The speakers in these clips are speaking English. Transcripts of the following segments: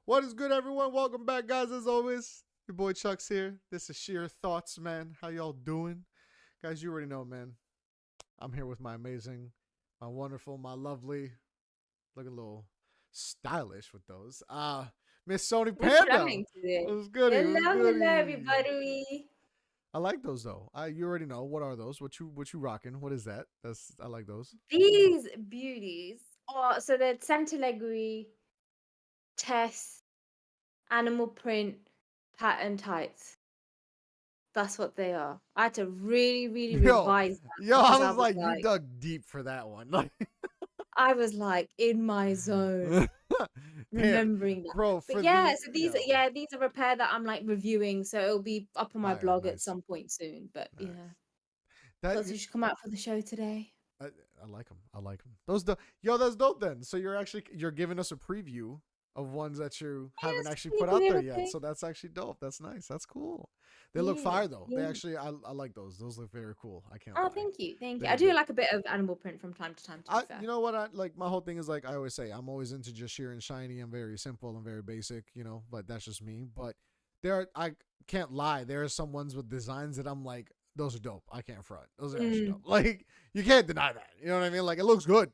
What is good, everyone? Welcome back, guys. As always, your boy Chuck's here. This is Sheer Thoughts, man. How y'all doing? Guys, you already know, man. I'm here with my amazing, my wonderful, my lovely, looking a little stylish with those. Miss Sony What's Panda. trying today? What's goody? What's Hello, goody? everybody. I like those though. You already know. What are those? What you rocking? What is that? I like those. These beauties are so they're Centelegri Tess animal print pattern tights. That's what they are. I had to really Yo, revise that yo, I because was like, you dug deep for that one. Like, I was like in my zone damn, remembering that. bro. But For yeah, the so these are a pair that I'm like reviewing, so it'll be up on my fire, blog at nice, some point soon. But nice. yeah, That thought you should come out for the show today. I like them. I like them. Those yo, that's dope. Then, so you're giving us a preview of ones that you haven't Yes, actually put sneaky out there little yet. thing. So that's actually dope. That's nice. That's cool. They look Yeah, fire though. They yeah. actually, I like those. Those look very cool. I can't Oh, lie. thank you, thank you. I They do they. like a bit of animal print from time to time, to be You fair. know what? I like my whole thing is like I always say I'm always into just sheer and shiny. I'm very simple and very basic, but that's just me. But I can't lie. There are some ones with designs that I'm like, those are dope. I can't front. Those are actually dope. Like you can't deny that. You know what I mean? Like it looks good.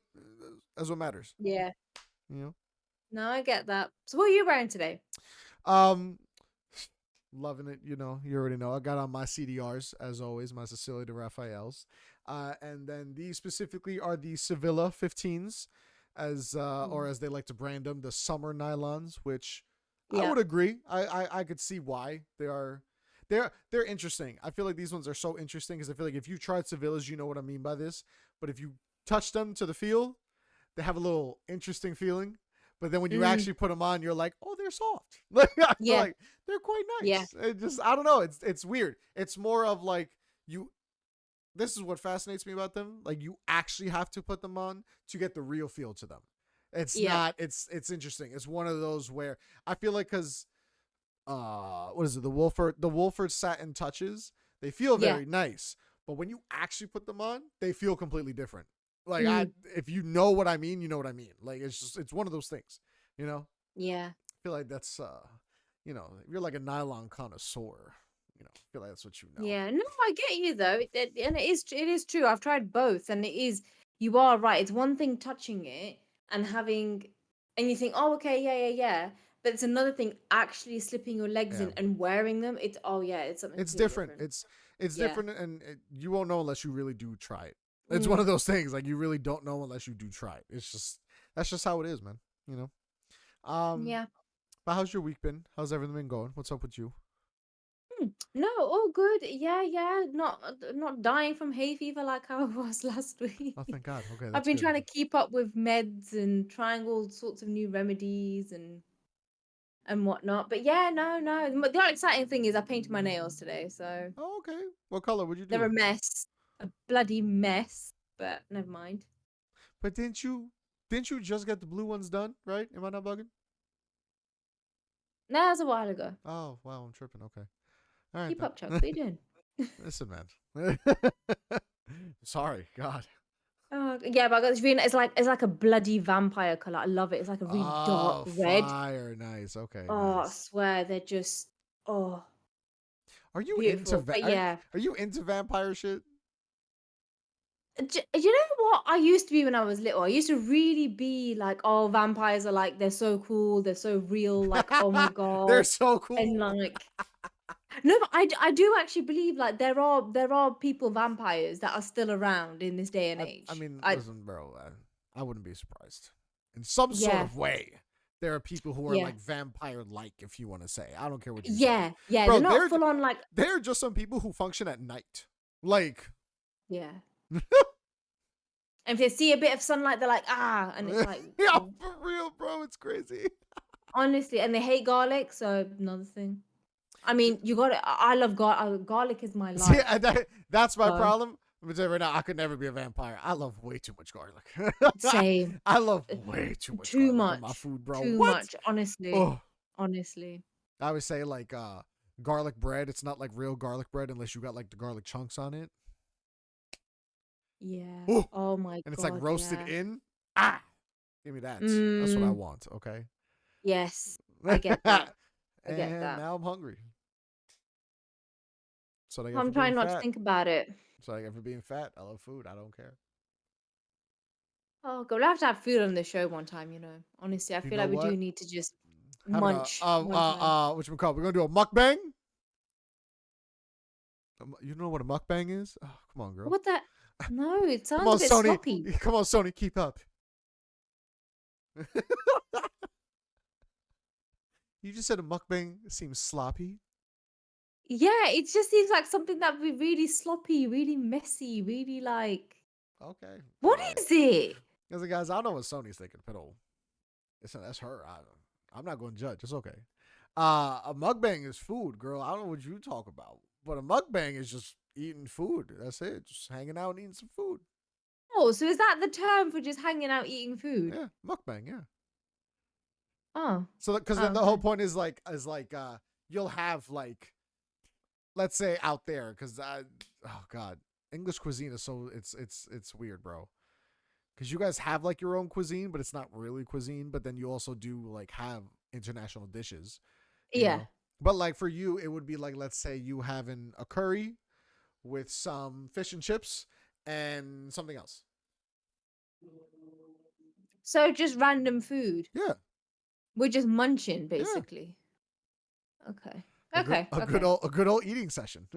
That's what matters. Yeah. You know. No, I get that. So what are you wearing today? Um, loving it. You already know. I got on my CDRs as always, my Cecilia de Raphaels. And then these specifically are the Sevilla 15s, or as they like to brand them, the summer nylons, which I would agree. I could see why they are. They're interesting. I feel like these ones are so interesting because I feel like if you tried Sevillas, you know what I mean by this. But if you touch them to the feel, they have a little interesting feeling. But then when you actually put them on, you're like, oh, they're soft. Like I feel like they're quite nice. Yeah. It just I don't know. It's weird. It's more of like you. This is what fascinates me about them. Like you actually have to put them on to get the real feel to them. It's not. It's interesting. It's one of those where I feel like because what is it? The Wolford satin touches. They feel very nice, but when you actually put them on, they feel completely different. Like if you know what I mean, you know what I mean. Like it's one of those things, you know. Yeah. I feel like that's if you're like a nylon connoisseur, I feel like that's what you know. Yeah. No, I get you though. And it is true. I've tried both, and you are right. It's one thing touching it and and you think, oh, okay, yeah. But it's another thing actually slipping your legs Yeah. in and wearing them. It's something It's completely different. different. It's Yeah. different, and you won't know unless you really do try it. It's one of those things like you really don't know unless you do try it. That's just how it is, man. You know. Yeah. But how's your week been? How's everything been going? What's up with you? No, all good. Yeah. Not dying from hay fever like how I was last week. Oh, thank God. Okay, I've that's been good. trying to keep up with meds and trying all sorts of new remedies and whatnot. But yeah, no. The only exciting thing is I painted my nails today, so Oh, okay. What color would you they're do? a mess, a bloody mess. But never mind. But didn't you just get the blue ones done? Right? Am I not bugging? That was a while ago. Oh, wow. I'm tripping. Okay. All right Keep up, Chuck. then. What are you doing? Listen, man. Sorry, God. Oh yeah, but I got this really. It's like a bloody vampire color. I love it. It's like a really dark Oh, red. fire. Nice. Okay, Oh, I nice. swear they're just Are you into beautiful. But yeah, are you into vampire shit? You know what I used to be when I was little? I used to really be like, oh, vampires are like they're so cool, they're so real, like oh my They're god, so and cool. like no, but I do actually believe like there are people vampires that are still around in this day and I age. mean, I listen, bro. I wouldn't be surprised. In some sort Yeah, of way, there are people who are yeah, like vampire-like, if you want to say. I don't care what you say, yeah. bro. They're not full on like They're just some people who function at night. Like, yeah. And if they see a bit of sunlight, they're like and it's like yeah, for real, bro. It's crazy. honestly, and they hate garlic, so another thing. I mean, you got it. I love garlic is my See, life. that's my So problem. But right now, I could never be a vampire. I love way too much garlic. same. I love way too much Too garlic in my much. food, bro. Too What? much, honestly. Oh, Honestly. I would say like garlic bread. It's not like real garlic bread unless you got like the garlic chunks on it. Yeah. Oh, Oh my and it's like god, roasted yeah. in. Ah, give me that. That's what I Mm, want. Okay. yes. I get that. I get And that. now I'm hungry. So I get for I'm being trying not to fat. think about it. So I get for being fat. I love food. I don't care. Oh god, we'll have to have food on the show one time, Honestly, I You feel know like we do what? need to just Having a munch one time. what you call? We're gonna do a mukbang. You know what a mukbang is? Oh, come on, girl. What the No, it Come sounds a on, bit Sony. sloppy. Come on, Sony. Keep up. You just said a mukbang seems sloppy. Yeah, it just seems like something that would be really sloppy, really messy, really like Okay, what all right. is it? Because guys, I don't know what Sony's thinking, but that's her. I'm not going to judge. It's okay. A mukbang is food, girl. I don't know what you talk about, but a mukbang is just eating food. That's it. Just hanging out and eating some food. Oh, so is that the term for just hanging out eating food? Yeah, mukbang. Yeah. Oh, So because then the whole okay. point is like you'll have like, let's say out there, because oh god, English cuisine is so it's weird, bro. Because you guys have like your own cuisine, but it's not really cuisine. But then you also do like have international dishes, you Yeah. know. But like for you, it would be like, let's say you having a curry with some fish and chips and something else. So just random food. Yeah, We're just munching, yeah. basically. Okay. Okay. Okay. A good old eating session.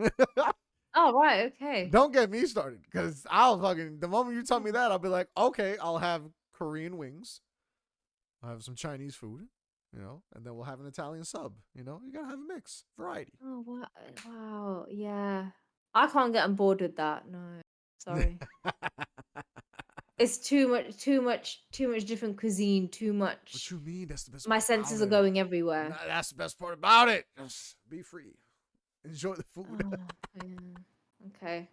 Oh, right. Okay. Don't get me started, because I'll fucking, the moment you tell me that, I'll be like, okay, I'll have Korean wings, I'll have some Chinese food, and then we'll have an Italian sub. You gotta have a mix, variety. Oh, wow. Wow. Yeah. I can't get on board with that. No. Sorry. It's too much different cuisine, too What much. you mean? That's the best My part senses about are it. going everywhere. Nah, that's the best part about it. Just be free. Enjoy the food. Oh, yeah. Okay.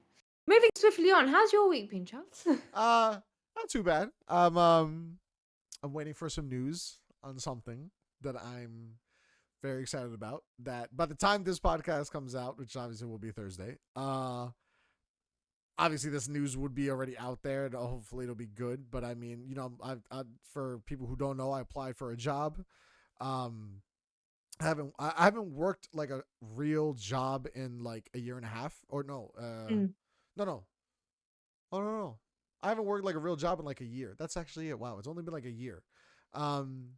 Moving swiftly on. How's your week been, Chuckz? Not too bad. I'm waiting for some news on something that I'm very excited about. That by the time this podcast comes out, which obviously will be Thursday, obviously this news would be already out there. And hopefully it'll be good. But I mean, for people who don't know, I applied for a job. Um, I haven't worked like a real job in like a year and a half, or no, Mm. no, oh no. I haven't worked like a real job in like a year. That's actually it. Wow, it's only been like a year. Um,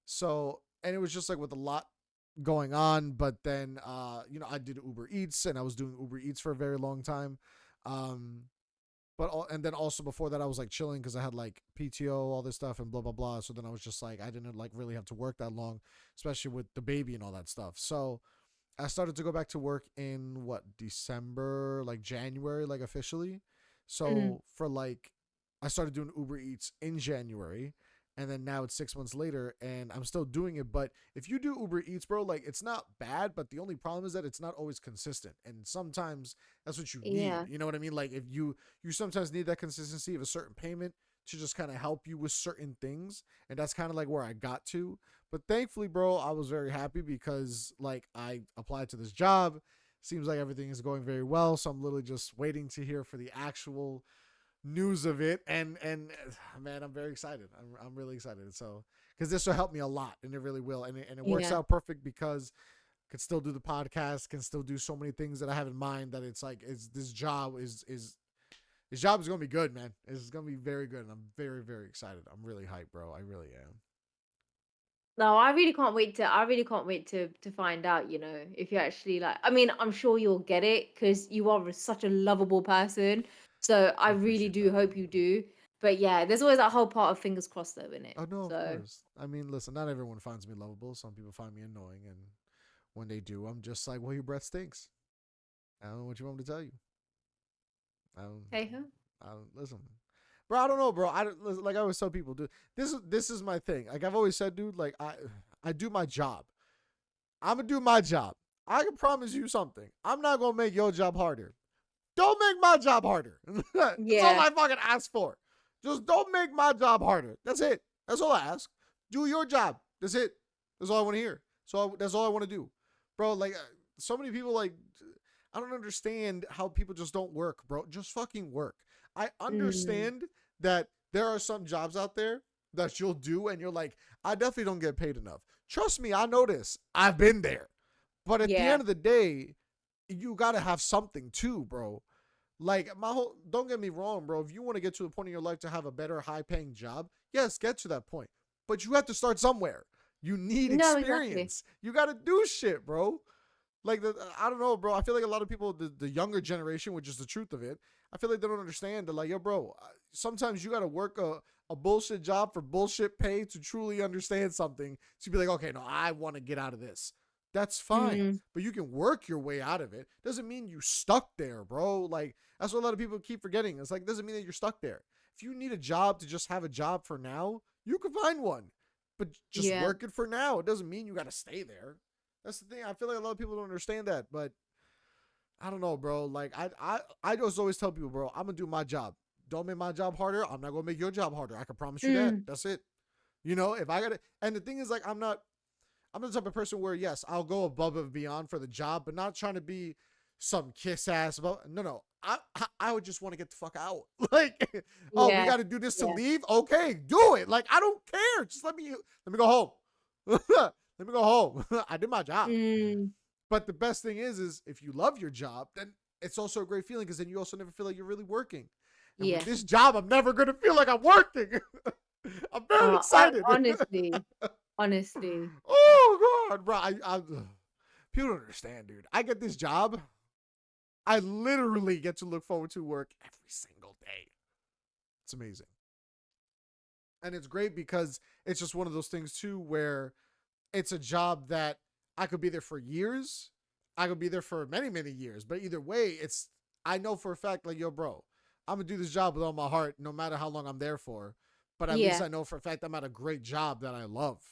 so, and it was just like with a lot going on, but then I did Uber Eats, and I was doing Uber Eats for a very long time. Um, and then also before that I was like chilling because I had like PTO, all this stuff, and blah blah blah. So then I was just like, I didn't like really have to work that long, especially with the baby and all that stuff. So I started to go back to work in what, December, like January, like officially. Mm. So for like, I started doing Uber Eats in January, and then now it's 6 months later, and I'm still doing it. But if you do Uber Eats, bro, like it's not bad, but the only problem is that it's not always consistent, and sometimes that's what you need. Yeah. You know what I mean? Like if you sometimes need that consistency of a certain payment to just kind of help you with certain things, and that's kind of like where I got to. But thankfully, bro, I was very happy because like I applied to this job. Seems like everything is going very well. So I'm literally just waiting to hear for the actual news of it. And man, I'm very excited. I'm really excited. So because this will help me a lot, and it really will. And it works Yeah. out perfect because I can still do the podcast, can still do so many things that I have in mind. That it's like this job is this job is gonna be good, man. It's gonna be very good, and I'm very very excited. I'm really hyped, bro. I really am. No, I really can't wait to find out, if you actually like I mean, I'm sure you'll get it because you are such a lovable person. So I I really appreciate do that, hope man. you do. But yeah, there's always that whole part of fingers crossed though in it. Oh no, of So course. I mean, listen, not everyone finds me lovable. Some people find me annoying, and when they do, I'm just like, well, your breath stinks. I don't know what you want me to tell you. I don't. hey ho. I don't listen, bro. I don't know, bro. I don't like. I always tell people, dude. This is my thing. Like I've always said, dude. Like I do my job. I'm gonna do my job. I can promise you something. I'm not gonna make your job harder. Don't make my job harder. That's all Yeah. I fucking ask for. Just don't make my job harder. That's it. That's all I ask. Do your job. That's it. That's all I want to hear. So that's all I want to do, bro. Like so many people, like I don't understand how people just don't work, bro. Just fucking work. I Mm. understand that there are some jobs out there that you'll do, and you're like, I definitely don't get paid enough. Trust me, I know this. I've been there. But at the Yeah. end of the day, you gotta have something too, bro. Like my whole, don't get me wrong, bro. If you want to get to the point in your life to have a better, high-paying job, yes, get to that point. But you have to start somewhere. You need No, exactly. experience. You gotta do shit, bro. Like I don't know, bro. I feel like a lot of people, the younger generation, which is the truth of it, I feel like they don't understand that, like, yo, bro, sometimes you gotta work a bullshit job for bullshit pay to truly understand something. To be like, okay, no, I want to get out of this. That's fine, Mm, but you can work your way out of it. Doesn't mean you stuck there, bro. Like that's what a lot of people keep forgetting. It's like doesn't mean that you're stuck there. If you need a job to just have a job for now, you can find one, but just yeah. work it for now. It doesn't mean you got to stay there. That's the thing. I feel like a lot of people don't understand that, but I don't know, bro. Like I just always tell people, bro, I'm gonna do my job. Don't make my job harder. I'm not gonna make your job harder. I can promise you that. Mm, That's it. You know, if I gotta, and the thing is, like, I'm the type of person where yes, I'll go above and beyond for the job, but not trying to be some kiss ass. About no. I would just want to get the fuck out. Like, oh, we yeah. got to do this to Yeah. leave. Okay, do it. Like, I don't care. Just let me go home. Let me go home. I did my job. Mm, But the best thing is if you love your job, then it's also a great feeling because then you also never feel like you're really working. And with yeah. this job, I'm never gonna feel like I'm working. I'm very excited. Honestly, honestly. Oh God, bro! People don't understand, dude. I get this job. I literally get to look forward to work every single day. It's amazing, and it's great because it's just one of those things too where it's a job that I could be there for years. I could be there for many, many years. But either way, it's I know for a fact, like, yo, bro, I'm gonna do this job with all my heart, no matter how long I'm there for. But at least Yeah. I know for a fact I'm at a great job that I love.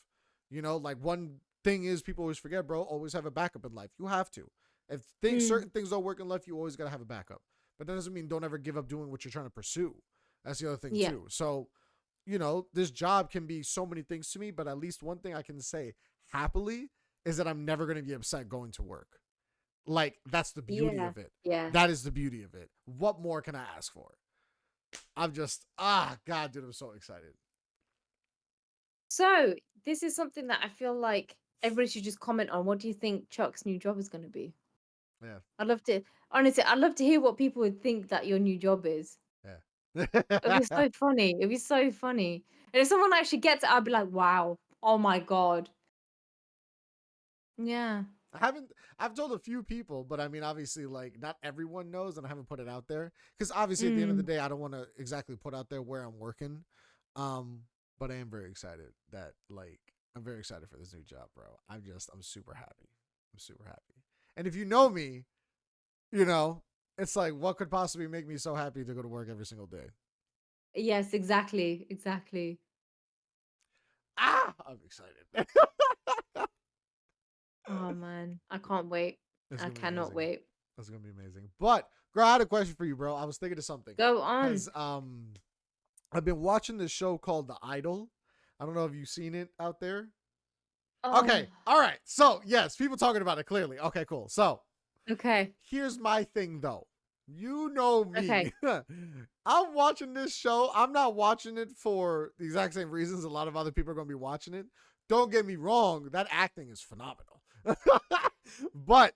You know, like one thing is people always forget, bro, always have a backup in life. You have to. If Mm, certain things don't work in life, you always gotta have a backup. But that doesn't mean don't ever give up doing what you're trying to pursue. That's the other thing yeah. too. So, you know, this job can be so many things to me, but at least one thing I can say happily is that I'm never going to be upset going to work. Like, that's the beauty Yeah. of it. Yeah. That is the beauty of it. What more can I ask for? I'm just, God, dude, I'm so excited. So this is something that I feel like everybody should just comment on. What do you think Chuck's new job is going to be? Yeah. I'd love to, honestly, I'd love to hear what people would think that your new job is. It'd be Yeah. so funny. It'd be so funny. And if someone actually gets it, I'd be like, wow, oh my God. Yeah. I haven't, I've told a few people, but I mean, obviously, like, not everyone knows, and I haven't put it out there. Because obviously, at the end of the Mm, day, I don't want to exactly put out there where I'm working. Um, but I am very excited that, like, I'm very excited for this new job, bro. I'm super happy. I'm super happy. And if you know me, you know, it's like, what could possibly make me so happy to go to work every single day? yes, exactly. Exactly. I'm excited. Oh man. I can't wait. It's I gonna be cannot amazing. wait. That's gonna be amazing. But girl, I had a question for you, bro. I was thinking of something. Go on. Cause I've been watching this show called The Idol. I don't know if you've seen it out there. Oh, Okay, all right. So yes, people talking about it clearly. Okay, cool. So okay. here's my thing though. You know Okay. me. I'm watching this show. I'm not watching it for the exact same reasons a lot of other people are going to be watching it. Don't get me wrong, that acting is phenomenal. But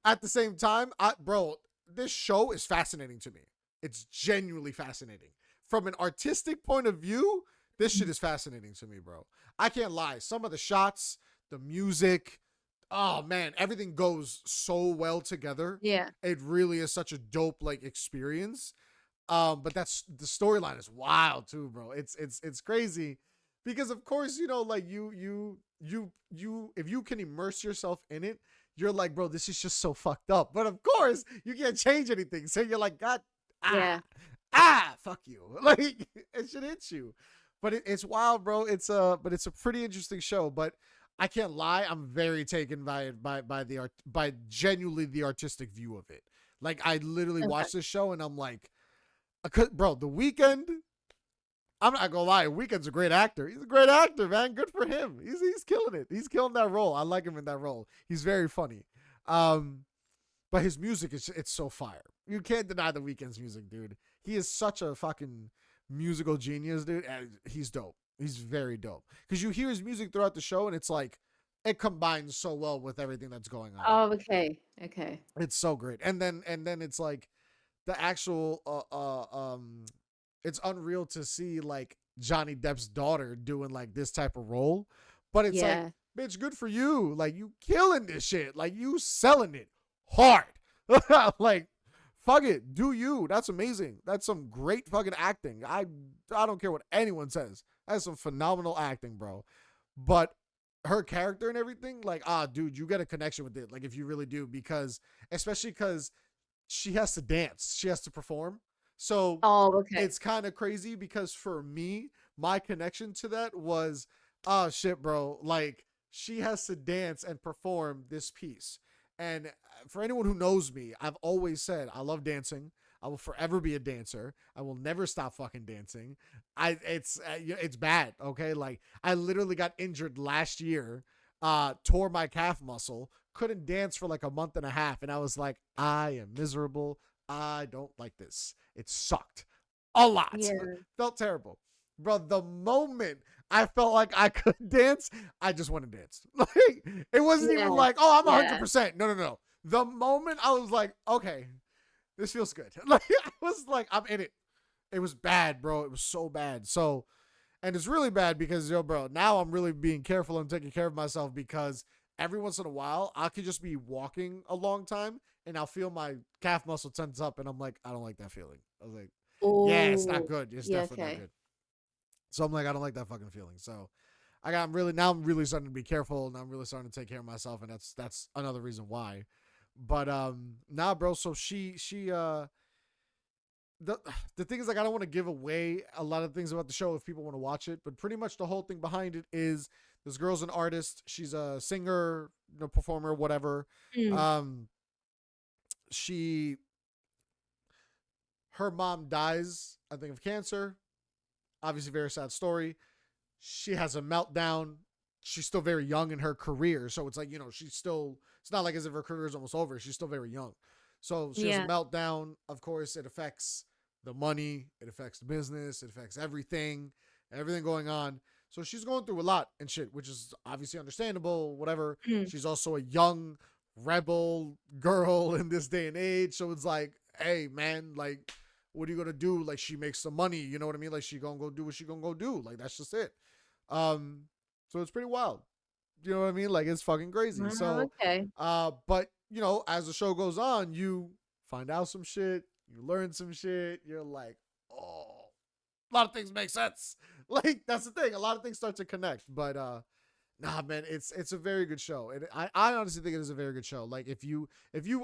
at the same time, bro, this show is fascinating to me. It's genuinely fascinating. From an artistic point of view, this shit is fascinating to me, bro. I can't lie. Some of the shots, the music, oh man, everything goes so well together. Yeah. It really is such a dope like experience. But that's the storyline is wild too, bro. It's crazy because of course you know like you if you can immerse yourself in it, you're like, bro, this is just so fucked up. But of course you can't change anything, so you're like, God, Yeah. fuck you, like it should hit you. But it's wild, bro. But it's a pretty interesting show. But I can't lie, I'm very taken by it by genuinely the artistic view of it. Like I literally Okay. watched this show and I'm like, bro, The Weeknd. I'm not gonna lie, Weeknd's a great actor. He's a great actor, man. Good for him. He's killing it. He's killing that role. I like him in that role. He's very funny. Um, but his music is it's so fire. You can't deny The Weeknd's music, dude. He is such a fucking musical genius, dude. And he's dope. He's very dope. Because you hear his music throughout the show, and it's like it combines so well with everything that's going on. Oh, okay. Okay. It's so great. And then it's like the actual it's unreal to see like Johnny Depp's daughter doing like this type of role. But it's like, Yeah. bitch, good for you. Like you killing this shit. Like you selling it hard. Like fuck it. Do you. That's amazing. That's some great fucking acting. I don't care what anyone says. That's some phenomenal acting, bro. But her character and everything, like, dude, you get a connection with it. Like if you really do, because especially because she has to dance, she has to perform. So Oh, okay. it's kind of crazy because for me, my connection to that was, shit, bro. Like she has to dance and perform this piece. And for anyone who knows me, I've always said I love dancing. I will forever be a dancer. I will never stop fucking dancing. It's bad, okay? Like I literally got injured last year, tore my calf muscle, couldn't dance for like a month and a half, and I was like, I am miserable. I don't like this. It sucked a lot. Yeah. Felt terrible. Bro, the moment I felt like I could dance, I just went and danced. Like it wasn't Yeah. even like, oh, I'm Yeah. 100%. No, no, no. The moment I was like, okay, this feels good. Like I was like, I'm in it. It was bad, bro. It was so bad. So, and it's really bad because, yo, bro, now I'm really being careful and taking care of myself because every once in a while I could just be walking a long time and I'll feel my calf muscle tense up and I'm like, I don't like that feeling. I was like, yeah, it's not Oh. good. It's Yeah, definitely not okay. good. So I'm like, I don't like that fucking feeling. So I'm really starting to be careful and I'm really starting to take care of myself, and that's another reason why. But nah, bro. So she the the thing is, like, I don't want to give away a lot of things about the show if people want to watch it, but pretty much the whole thing behind it is this girl's an artist. She's a singer, performer, whatever. Mm. Um, she her mom dies, I think, of cancer. Obviously, very sad story. She has a meltdown. She's still very young in her career, so it's like, she's still. It's not like as if her career is almost over. She's still very young, so she has a Yeah. meltdown. Of course, it affects the money, it affects the business, it affects everything going on. So she's going through a lot and shit, which is obviously understandable. Whatever. Mm. She's also a young rebel girl in this day and age, so it's like, hey man, like, what are you gonna do? Like, she makes some money, you know what I mean? Like, she gonna go do what she gonna go do. Like, that's just it. Um, so it's pretty wild. You know what I mean? Like, it's fucking crazy. Oh, So, okay. but as the show goes on, you find out some shit, you learn some shit. You're like, oh, a lot of things make sense. Like, that's the thing. A lot of things start to connect. But nah, man, it's a very good show, and I honestly think it is a very good show. Like, if you,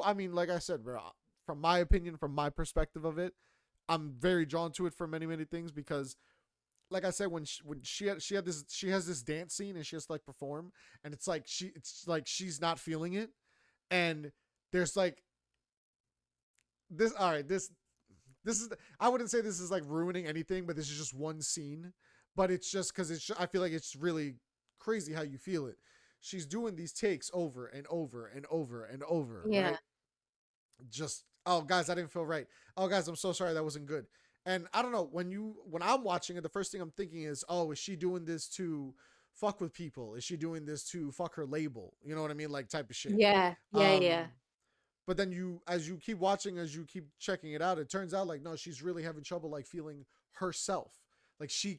I mean, like I said, bro, from my opinion, from my perspective of it, I'm very drawn to it for many many things because, like I said, she has this dance scene and she has to like perform, and it's like she's not feeling it, and there's like this. All right, this is, I wouldn't say this is like ruining anything, but this is just one scene, but it's just because I feel like it's really crazy how you feel it. She's doing these takes over and over and over and over, Yeah. right? Just, oh guys, I didn't feel right. Oh guys, I'm so sorry, that wasn't good. And I don't know, when I'm watching it, the first thing I'm thinking is, oh, is she doing this to fuck with people? Is she doing this to fuck her label? You know what I mean? Like, type of shit. Yeah. Yeah. um Yeah. but then as you keep watching, as you keep checking it out, it turns out like, no, she's really having trouble like feeling herself. Like, she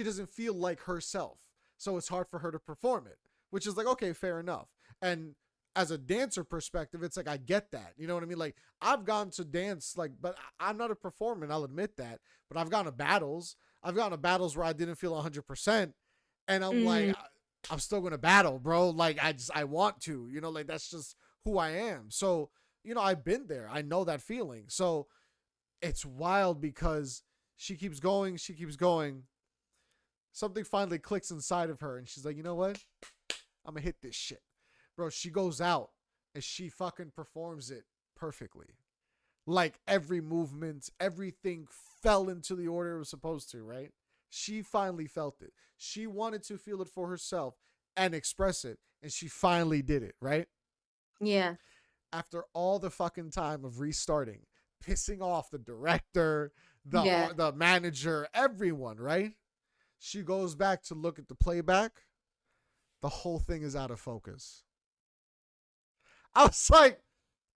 doesn't feel like herself, so it's hard for her to perform it, which is like, okay, fair enough. And as a dancer perspective, it's like, I get that, you know what I mean? Like, I've gone to dance, like, but I'm not a performer, and I'll admit that, but I've gone to battles where I didn't feel 100%, and I'm like, Mm. I'm still gonna battle, bro. Like, I want to, like, that's just who I am. So, I've been there. I know that feeling. So it's wild because she keeps going, she keeps going. Something finally clicks inside of her, and she's like, you know what? I'm gonna hit this shit. Bro, she goes out and she fucking performs it perfectly. Like, every movement, everything fell into the order it was supposed to, right? She finally felt it. She wanted to feel it for herself and express it, and she finally did it, right? Yeah. After all the fucking time of restarting, pissing off the director, Yeah. the manager, everyone, right? She goes back to look at the playback, the whole thing is out of focus. I was like,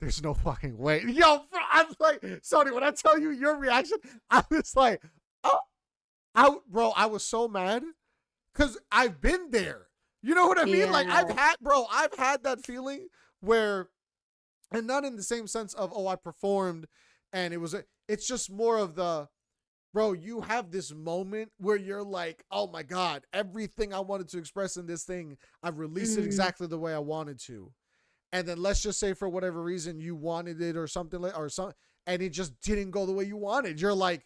there's no fucking way. Yo, bro, I was like, Sony, when I tell you your reaction, I was like, oh, bro, I was so mad because I've been there. You know what I mean? Like, Yeah. I've had that feeling where, and not in the same sense of, oh, I performed and it's just more of the, bro, you have this moment where you're like, oh my God, everything I wanted to express in this thing, I've released it Mm. exactly the way I wanted to. And then let's just say for whatever reason you wanted it or something like, or something, and it just didn't go the way you wanted. You're like,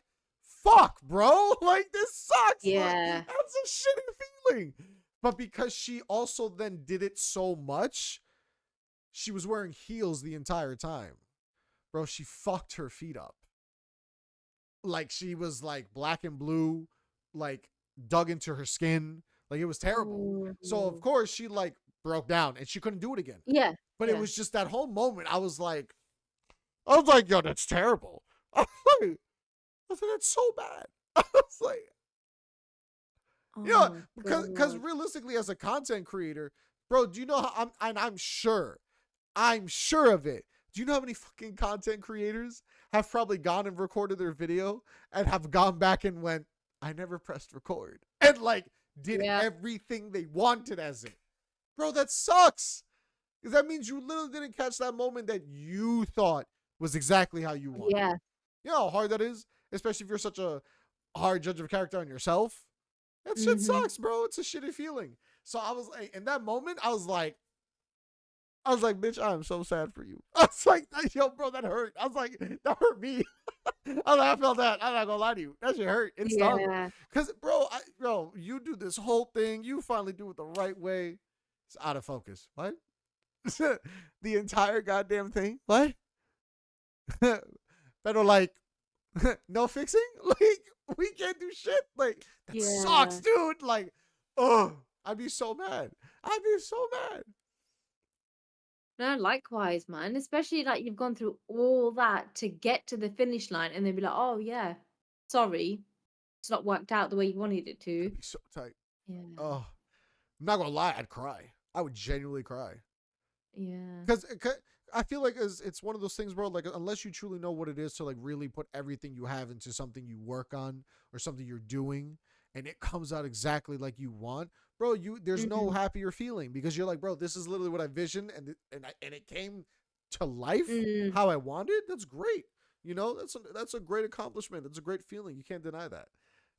fuck, bro. Like, this sucks. Like, Yeah. that's a shitty feeling. But because she also then did it so much, she was wearing heels the entire time. Bro, she fucked her feet up. Like, she was like black and blue, like dug into her skin. Like, it was terrible. So of Ooh. course she like broke down and she couldn't do it again. Yeah. But it Yeah. was just that whole moment. I was like, yo, that's terrible. I was like, that's so bad. I was like, Oh you know, my because God. realistically, as a content creator, bro, do you know how I'm sure of it. Do you know how many fucking content creators have probably gone and recorded their video and have gone back and went, I never pressed record and like did Yeah. everything they wanted as it. Bro, that sucks. Because that means you literally didn't catch that moment that you thought was exactly how you wanted. Yeah. You know how hard that is? Especially if you're such a hard judge of character on yourself. That shit Mm-hmm. sucks, bro. It's a shitty feeling. So I was like, in that moment, I was like, bitch, I am so sad for you. I was like, yo, bro, that hurt. I was like, that hurt me. I felt that. I'm not gonna lie to you. That shit hurt. It stung. Yeah. Cause, bro, you do this whole thing. You finally do it the right way. It's out of focus. What? The entire goddamn thing? What? Pero like, no fixing? Like, we can't do shit. Like, that sucks, Yeah. dude. Like, oh, I'd be so mad. I'd be so mad. No, likewise, man. Especially like you've gone through all that to get to the finish line and then be like, oh yeah, sorry, it's not worked out the way you wanted it I'd to. be so tight. Yeah. Oh, I'm not gonna lie. I'd cry. I would genuinely cry. Yeah. Because I feel like it's one of those things, bro. Like, unless you truly know what it is to like really put everything you have into something you work on or something you're doing, and it comes out exactly like you want, bro. There's no Mm. happier feeling because you're like, bro, this is literally what I visioned, and it came to life Mm. how I wanted. That's great. You know, that's a great accomplishment. It's a great feeling. You can't deny that.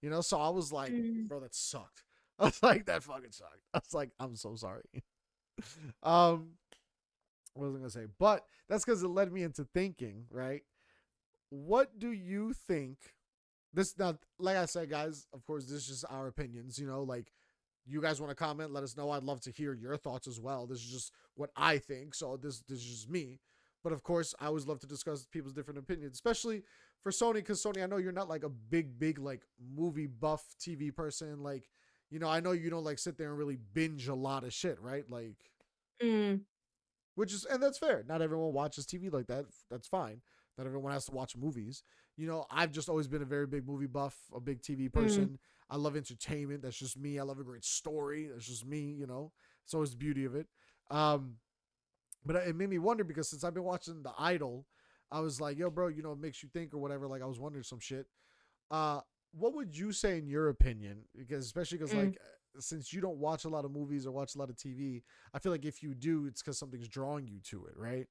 You know, so I was like, Mm. bro, that sucked. I was like, that fucking sucked. I was like, I'm so sorry. um, what was I gonna say? But that's because it led me into thinking, right? What do you think? This now, like I said, guys, of course, this is just our opinions. You know, like you guys want to comment, let us know. I'd love to hear your thoughts as well. This is just what I think. So this is just me. But of course, I always love to discuss people's different opinions, especially for Sony, because Sony, I know you're not like a big like movie buff TV person. Like, you know, I know you don't like sit there and really binge a lot of shit, right? Like, Mm. which is, and that's fair. Not everyone watches TV like that. That's fine. Not everyone has to watch movies. You know, I've just always been a very big movie buff, a big TV Mm. person. I love entertainment. That's just me. I love a great story. That's just me. You know, it's always the beauty of it. Um, but it made me wonder because since I've been watching The Idol, I was like, yo, bro, you know, it makes you think or whatever. Like, I was wondering some shit. Uh, what would you say in your opinion? Because especially because Mm. like since you don't watch a lot of movies or watch a lot of TV, I feel like if you do, it's because something's drawing you to it, right?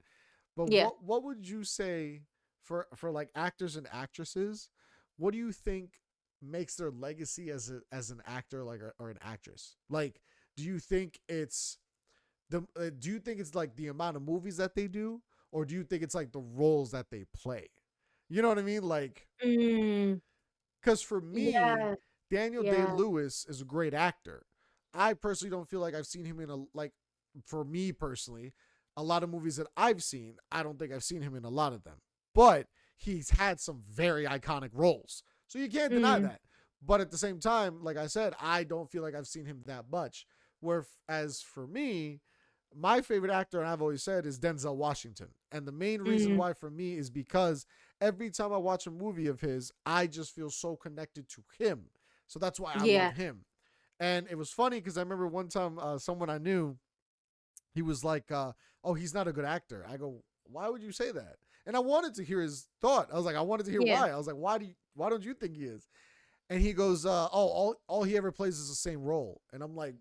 But Yeah. what would you say for like actors and actresses? What do you think makes their legacy as an actor like or an actress? Like, do you think it's do you think it's like the amount of movies that they do, or do you think it's like the roles that they play? You know what I mean? Like, Mm. because for me, Yeah. Daniel Day Yeah. Lewis is a great actor. I personally don't feel like I've seen him in a like. For me personally, a lot of movies that I've seen, I don't think I've seen him in a lot of them. But he's had some very iconic roles, so you can't deny Mm. that. But at the same time, like I said, I don't feel like I've seen him that much. Whereas for me, my favorite actor, and I've always said, is Denzel Washington. And the main reason Mm. why for me is because every time I watch a movie of his, I just feel so connected to him. So that's why I love Yeah. him. And it was funny because I remember one time someone I knew, he was like, "Oh, he's not a good actor." I go, "Why would you say that?" And I wanted to hear his thought. I was like, I wanted to hear Yeah. why. I was like, why don't you think he is? And he goes, "Oh, all he ever plays is the same role." And I'm like,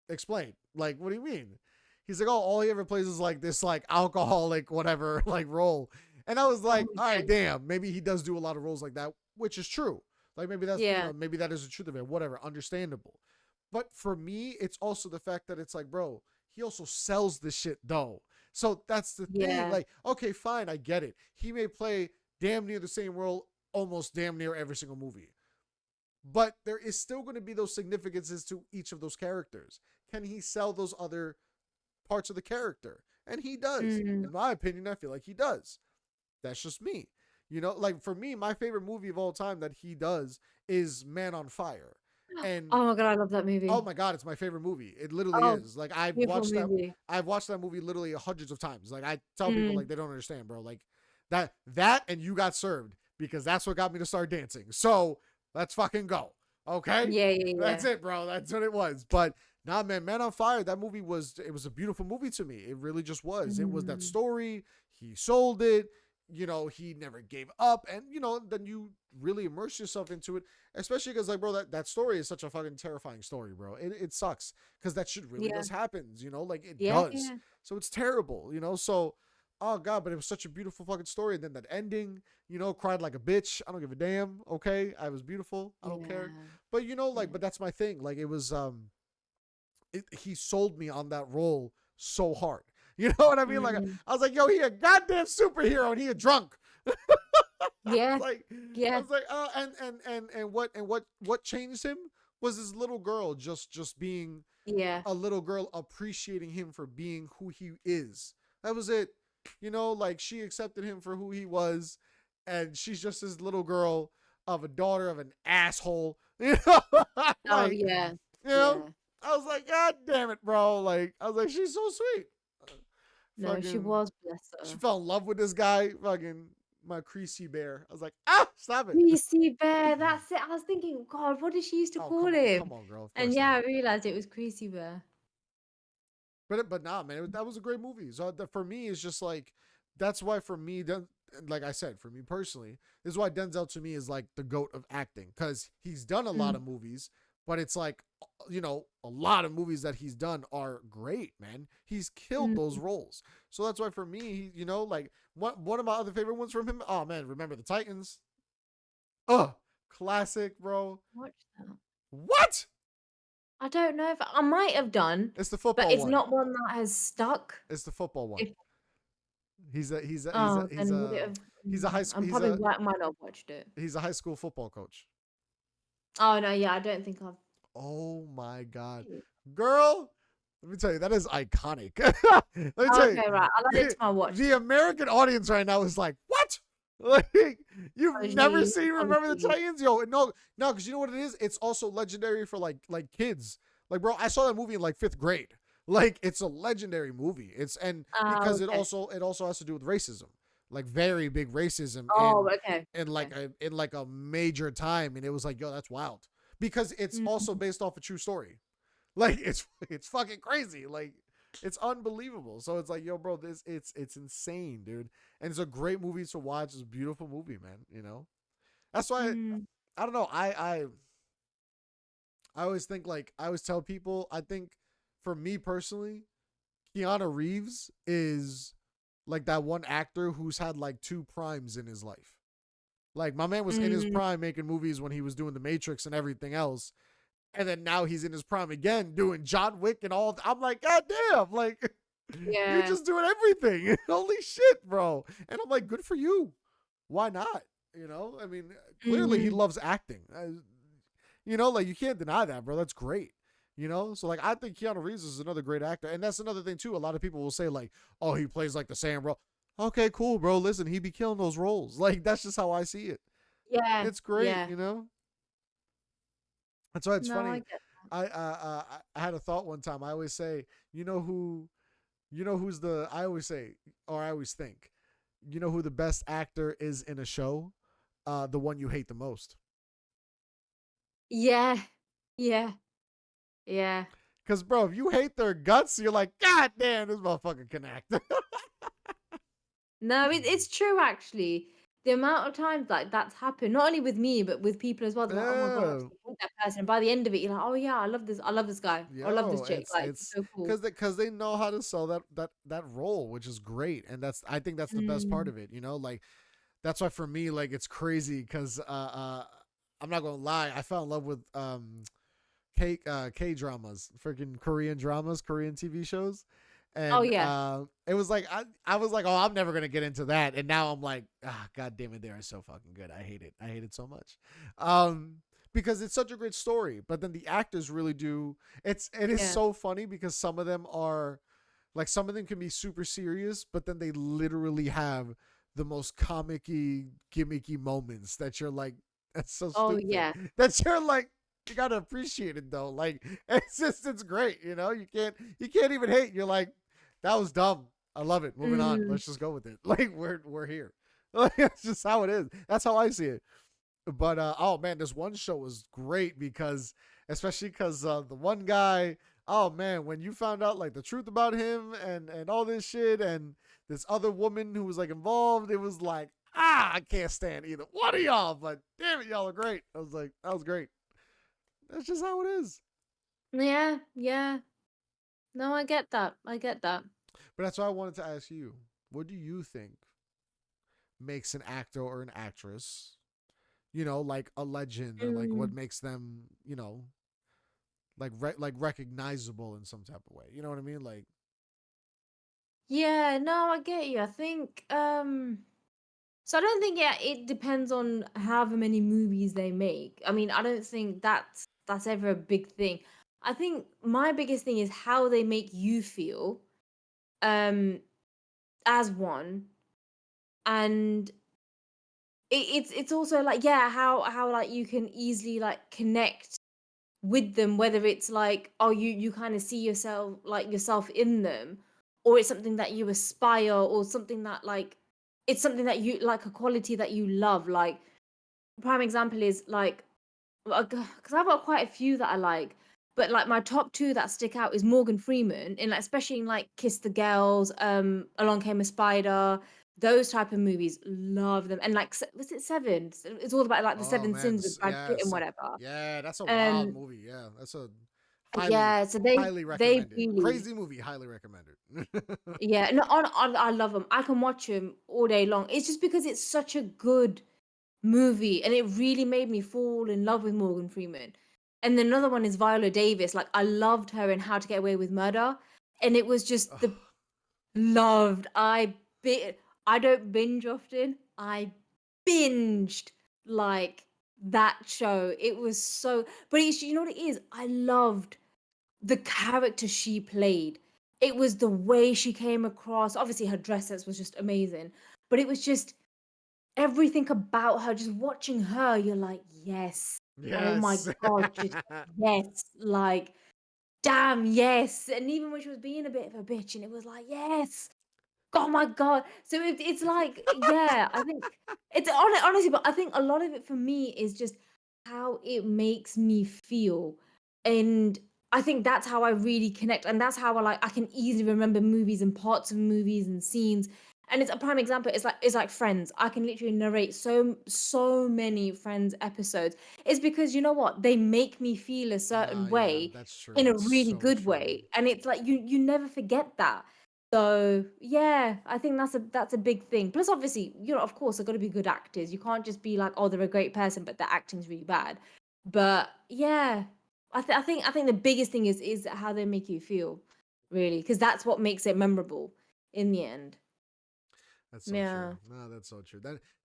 "Explain. Like, what do you mean?" He's like, "Oh, all he ever plays is like this, like alcoholic, whatever, like role." And I was Oh, like, "All right, okay. damn. Maybe he does do a lot of roles like that, which is true. Like maybe that's Yeah. maybe that is the truth of it. Whatever, understandable." But for me, it's also the fact that it's like, bro, he also sells this shit though. So that's the thing. Yeah. Like, okay, fine, I get it. He may play damn near the same role almost damn near every single movie. But there is still going to be those significances to each of those characters. Can he sell those other parts of the character? And he does. Mm. In my opinion, I feel like he does. That's just me. You know, like for me, my favorite movie of all time that he does is Man on Fire. And Oh my god, I love that oh movie. my god, it's my favorite movie. It literally Oh, is. Like beautiful movie. I've watched that movie literally hundreds of times. Like I tell people like Mm. they don't understand, bro. Like that and You Got Served because that's what got me to start dancing. So let's fucking go. Okay? Yeah, yeah, That's yeah. it, bro. That's what it was. But nah, man, Man on Fire, that movie was it was a beautiful movie to me. It really just was. It was that Mm. story. He sold it. You know, he never gave up. And, you know, then you really immerse yourself into it. Especially because, like, bro, that story is such a fucking terrifying story, bro. It sucks because that shit really Yeah. does happens, you know, like it Yeah, does. yeah. So it's terrible, you know. So, oh god, but it was such a beautiful fucking story. And then that ending, you know, cried like a bitch. I don't give a damn. Okay, I was beautiful. I don't care. Yeah. But you know, like, Yeah. but that's my thing. Like, it was he sold me on that role so hard. You know what I mean? Like, Mm. I was like, yo, he a goddamn superhero and he a drunk. Yeah. Like I Yeah. was like, oh, and what changed him was this little girl just being Yeah. a little girl appreciating him for being who he is. That was it. You know, like she accepted him for who he was, and she's just this little girl of a daughter of an asshole. You know, Oh, like yeah. you know, Yeah. I was like, God damn it, bro! Like I was like, she's so sweet. No, she Fucking, was, bless she her. fell in love with this guy. Fucking my creasy bear. I was like, ah, stop it. Greasy Bear, that's it. I was thinking, God, what did she used to Oh, call him? come on, girl. Of And course yeah, not. I realized it was Greasy Bear. But nah, man, that was a great movie. So for me, it's just like that's why for me, like I said, for me personally, this is why Denzel to me is like the goat of acting because he's done a lot Mm. of movies, but it's like you know a lot of movies that he's done are great, man. He's killed those Mm. roles. So that's why for me, you know, like one of my other favorite ones from him. Oh man, Remember the Titans? Classic, bro. Watch that. What? I don't know if I might have done, It's the but football it's one. not one that has stuck. It's the football one. If He's a oh, then would it have? he's a high I'm he's probably a might not have watched it. he's a high school football coach. Oh no, yeah, I don't think I've. Oh my god, girl! Let me tell you, that is iconic. Let me tell you, Okay, right. I'll add it to my watch the list. American audience right now is like, what? Like, you've never Honestly, seen Remember the honestly. Titans, yo? No, no, because you know what it is. It's also legendary for like kids. Like, bro, I saw that movie in like fifth grade. Like, it's a legendary movie. It's and because Okay. it also has to do with racism, like very big racism Oh, okay. in like Okay. a major time, and it was like, yo, that's wild because it's also Mm. based off a true story. Like it's fucking crazy. Like it's unbelievable. So it's like, yo, bro, this it's insane, dude. And it's a great movie to watch. It's a beautiful movie, man. You know, that's why Mm. I don't know. I always think like I always tell people. I think for me personally, Keanu Reeves is like that one actor who's had like two primes in his life. Like my man was in his Mm. prime making movies when he was doing The Matrix and everything else, and then now he's in his prime again doing John Wick and all. I'm like, God damn, like you're Yeah. just doing everything. Holy shit, bro. And I'm like, good for you. Why not? You know, I mean, clearly he Mm. loves acting. You know, like you can't deny that, bro. That's great. You know, so like I think Keanu Reeves is another great actor, and that's another thing too. A lot of people will say like, "Oh, he plays like the same role." Okay, cool, bro. Listen, he be killing those roles. Like that's just how I see it. Yeah. It's great, Yeah. you know. That's why it's No, I funny. get. I had a thought one time. I always say, you know who, you know who's the. I always say, or I always think, you know who the best actor is in a show, the one you hate the most. Yeah. Yeah. Yeah. Cause bro, if you hate their guts, you're like, God damn, this motherfucker can act. No, it's true actually. The amount of times like that's happened, not only with me, but with people as well. They're like, oh my god, I Yeah. absolutely hate that person. And by the end of it, you're like, oh yeah, I love this guy, or I love this Yo, chick. Like, it's it's so cool. because they know how to sell that role, which is great, and that's I think that's the best part Mm, of it. You know, like that's why for me, like it's crazy because I'm not gonna lie, I fell in love with K dramas, freaking Korean dramas, Korean TV shows. oh And yeah, it was like I was like, oh, I'm never gonna get into that. And now I'm like, ah, god damn it, they are so fucking good. I hate it. I hate it so much. Um, because it's such a great story. But then the actors really do it is yeah. so funny because some of them are like some of them can be super serious, but then they literally have the most comic-y, gimmicky moments that you're like, that's so Oh stupid. yeah. That you're like, you gotta appreciate it though. Like it's great, you know. You can't even hate. You're like, that was dumb. I love it. Moving on. Mm, Let's just go with it. Like we're here. Like that's just how it is. That's how I see it. But oh man, this one show was great because especially because the one guy, oh man, when you found out like the truth about him and all this shit and this other woman who was like involved, it was like, ah, I can't stand either one of y'all, but damn it, y'all are great. I was like, that was great. That's just how it is. yeah, yeah. No, I get that. I get that. But that's why I wanted to ask you, what do you think makes an actor or an actress, you know, like a legend or like what Mm, makes them, you know, like recognizable in some type of way. You know what I mean? Like, yeah, no, I get you. I think so I don't think yeah, it depends on however many movies they make. I mean, I don't think that's ever a big thing. I think my biggest thing is how they make you feel um as one, and it's also like yeah, how like you can easily like connect with them, whether it's like oh you kind of see yourself like yourself in them, or it's something that you aspire, or something that like it's something that you like, a quality that you love. Like prime example is like because I've got quite a few that I like, but like my top two that stick out is Morgan Freeman, in like especially in like Kiss the Girls, Along Came a Spider, those type of movies. Love them. And like was it Seven? It's all about like the oh seven man, sins with Brad Pitt and yes, whatever. yeah, that's a wild Um, movie. Yeah, that's a yeah, so highly they recommended. really Crazy movie, highly recommended. yeah, no, I love them. I can watch them all day long. It's just because it's such a good movie, and it really made me fall in love with Morgan Freeman. And then another one is Viola Davis. Like I loved her in How to Get Away with Murder, and it was just the loved. I don't binge often. I binged like that show. It was so, but it's you know what it is. I loved the character she played. It was the way she came across. Obviously, her dress sense was just amazing, but it was just everything about her. Just watching her, you're like, yes, oh my Yes. god, just yes, like damn, yes. And even when she was being a bit of a bitch, and it was like, yes, oh my god. So it's like, yeah, I think it's honestly, but I think a lot of it for me is just how it makes me feel, and I think that's how I really connect, and that's how I can easily remember movies and parts of movies and scenes. And it's a prime example. It's like Friends. I can literally narrate so many Friends episodes. It's because you know what? They make me feel a Nah, certain yeah, way that's true. in a That's really so good true. way, and it's like you never forget that. So yeah, I think that's a big thing. Plus, obviously, you know, of course, they've got to be good actors. You can't just be like, oh, they're a great person, but their acting's really bad. But yeah, I think the biggest thing is how they make you feel, really, because that's what makes it memorable in the end. That's so true. Yeah. No, that's so true.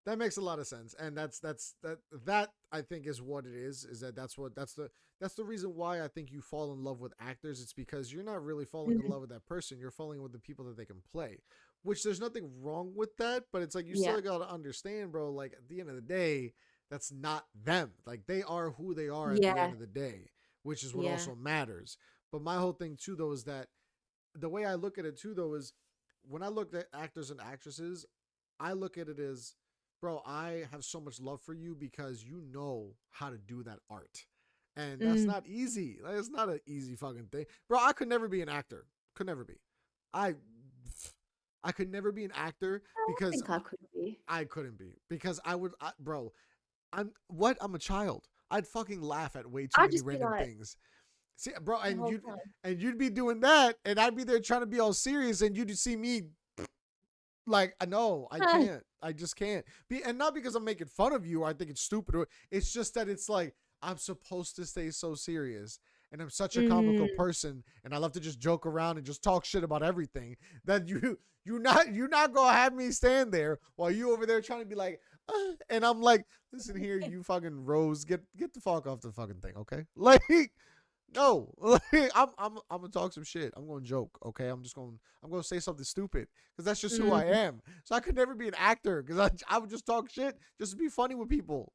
That makes a lot of sense, and that I think is what it is. Is that that's the reason why I think you fall in love with actors. It's because you're not really falling in Mhm. love with that person. You're falling with the people that they can play. Which there's nothing wrong with that, but it's like you Yeah. still got to understand, bro. Like at the end of the day, that's not them. Like they are who they are at the end Yeah. of the day, which is what Yeah. also matters. But my whole thing too, though, is that the way I look at it too, though, is when I look at actors and actresses, I look at it as, bro, I have so much love for you because you know how to do that art. And that's Mm. not easy. Like, it's not an easy fucking thing. Bro, I could never be an actor. Could never be. I I could never be an actor I because think I could be. I couldn't be. Because bro, I'm a child. I'd fucking laugh at way too I'd many just be random like things. See, bro, the whole time. and you'd be doing that, and I'd be there trying to be all serious, and you'd see me like, no, I can't. I just can't. And not because I'm making fun of you or I think it's stupid. It's just that it's like I'm supposed to stay so serious. And I'm such a comical Mm. person, and I love to just joke around and just talk shit about everything. That you're not gonna have me stand there while you over there trying to be like, and I'm like, listen here, you fucking Rose, get the fuck off the fucking thing, okay? Like, no, I'm gonna talk some shit. I'm gonna joke, okay? I'm gonna say something stupid because that's just who I Mm. am. So I could never be an actor because I would just talk shit just to be funny with people.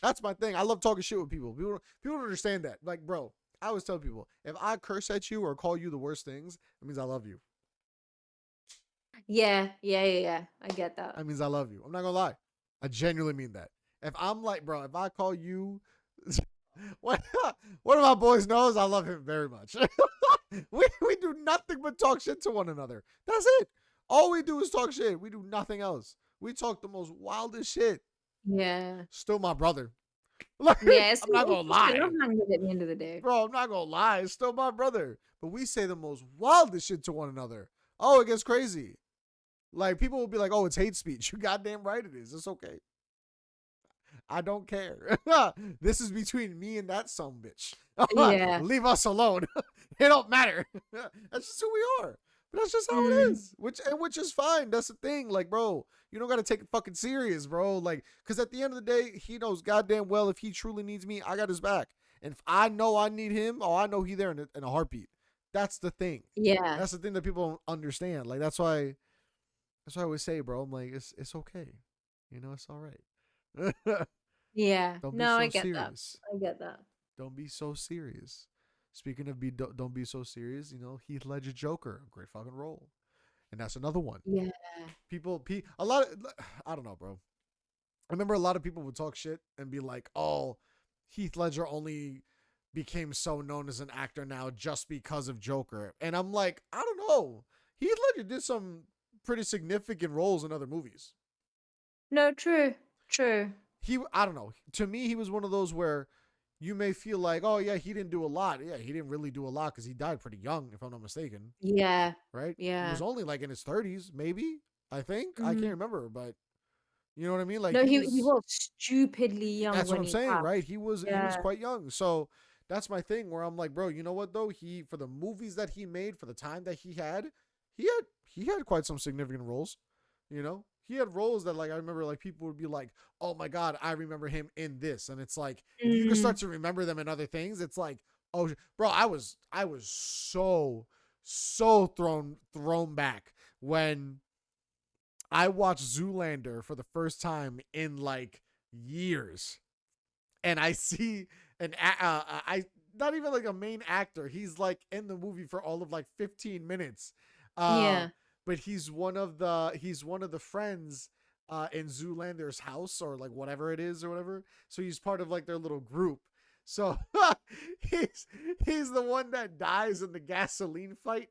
That's my thing. I love talking shit with people. People don't understand that. Like, bro, I always tell people if I curse at you or call you the worst things, it means I love you. Yeah, yeah, yeah, yeah. I get that. That means I love you. I'm not gonna lie. I genuinely mean that. If I'm like, bro, if I call you, one one of my boys knows I love him very much. we do nothing but talk shit to one another. That's it. All we do is talk shit. We do nothing else. We talk the most wildest shit. Yeah. Still my brother. Like, Yeah, it's I'm not gonna just a lie. love language at the end of the day. Bro, I'm not gonna lie. It's still my brother. But we say the most wildest shit to one another. Oh, it gets crazy. Like, people will be like, oh, it's hate speech. You goddamn right it is. It's okay. I don't care. This is between me and that son bitch. Yeah. Leave us alone. It don't matter. That's just who we are. But that's just how it Mm. is. Which is fine. That's the thing. Like, bro, you don't gotta take it fucking serious, bro. Like, cause at the end of the day, he knows goddamn well if he truly needs me, I got his back. And if I know I need him, oh, I know he there in a heartbeat. That's the thing. Yeah. That's the thing that people don't understand. Like, that's why I always say, bro, I'm like, it's okay. You know, it's all right. Yeah. Don't be No, I so get that. serious. I get that. Don't be so serious. Speaking of don't be so serious, you know, Heath Ledger Joker, great fucking role. And that's another one. Yeah. A lot of, I don't know, bro. I remember a lot of people would talk shit and be like, oh, Heath Ledger only became so known as an actor now just because of Joker. And I'm like, I don't know. Heath Ledger did some pretty significant roles in other movies. No, true. True. I don't know. To me, he was one of those where you may feel like, oh yeah, he didn't do a lot. Yeah, he didn't really do a lot because he died pretty young, if I'm not mistaken. Yeah. Right? He Yeah. was only like in his 30s, maybe. I think I can't Mm. remember, but you know what I mean. Like No, he he was. was stupidly young That's what when I'm he saying, passed. right? He was Yeah. quite young, so that's my thing. Where I'm like, bro, you know what though? For the movies that he made, for the time that he had quite some significant roles. You know, he had roles that like I remember like people would be like, oh my god, I remember him in this, and it's like if you can Mm. start to remember them in other things, it's like, oh, bro, I was so thrown back when I watched Zoolander for the first time in like years, and I see I not even like a main actor. He's like in the movie for all of like 15 minutes. Uh Yeah. but he's one of the friends in Zoolander's house or like whatever it is or whatever. So he's part of like their little group. So he's he's the one that dies in the gasoline fight.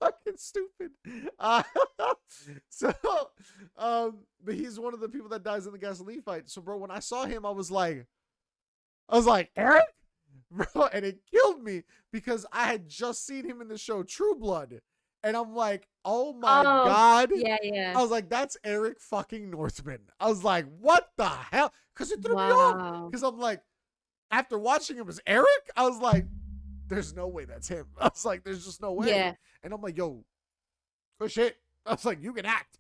Fucking stupid. Uh, so, but he's one of the people that dies in the gasoline fight. So, bro, when I saw him, I was like, Eric, bro, and it killed me because I had just seen him in the show True Blood, and I'm like, oh my Oh, god. yeah, yeah. I was like, that's Eric fucking Northman. I was like, what the hell? Because it threw me off. Wow. Because I'm like, after watching him as Eric, I was like, there's no way that's him. I was like, there's just no way. Yeah. And I'm like, yo, good shit. I was like, you can act.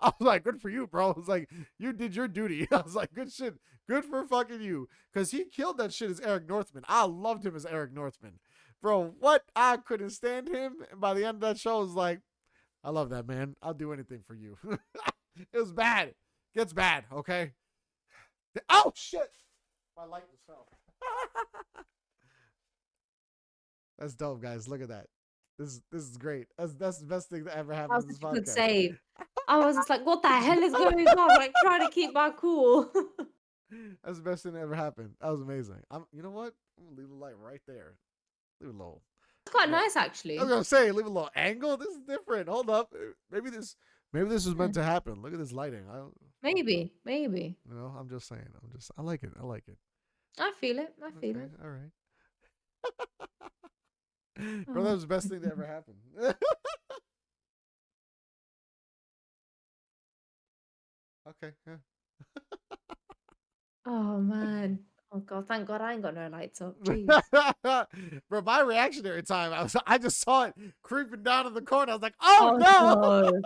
I was like, good for you, bro. I was like, you did your duty. I was like, good shit. Good for fucking you. Because he killed that shit as Eric Northman. I loved him as Eric Northman. Bro, what? I couldn't stand him. And by the end of that show, I was like, I love that, man. I'll do anything for you. It was bad. Gets bad, okay? Oh, shit. My light just fell. That's dope, guys. Look at that. This is great. That's the best thing that ever That happened was in this such a good podcast. save. I was just like, what the hell is going on? Like trying to keep my cool. That's the best thing that ever happened. That was amazing. You know what? I'm gonna leave the light right there. Leave it low. It's quite Look, nice I was actually. gonna say leave a little angle. This is different. Hold up. Maybe this was Yeah, meant to happen. Look at this lighting. maybe, maybe. I'm just saying. I like it. I like it. I feel it. I feel Okay. it. All right. Bro, that Oh. was the best thing that ever happened. Okay. Yeah. Oh man. Oh god, thank God I ain't got no lights up. Jeez. Bro, my reactionary time, I just saw it creeping down in the corner. I was like, oh Oh no. no.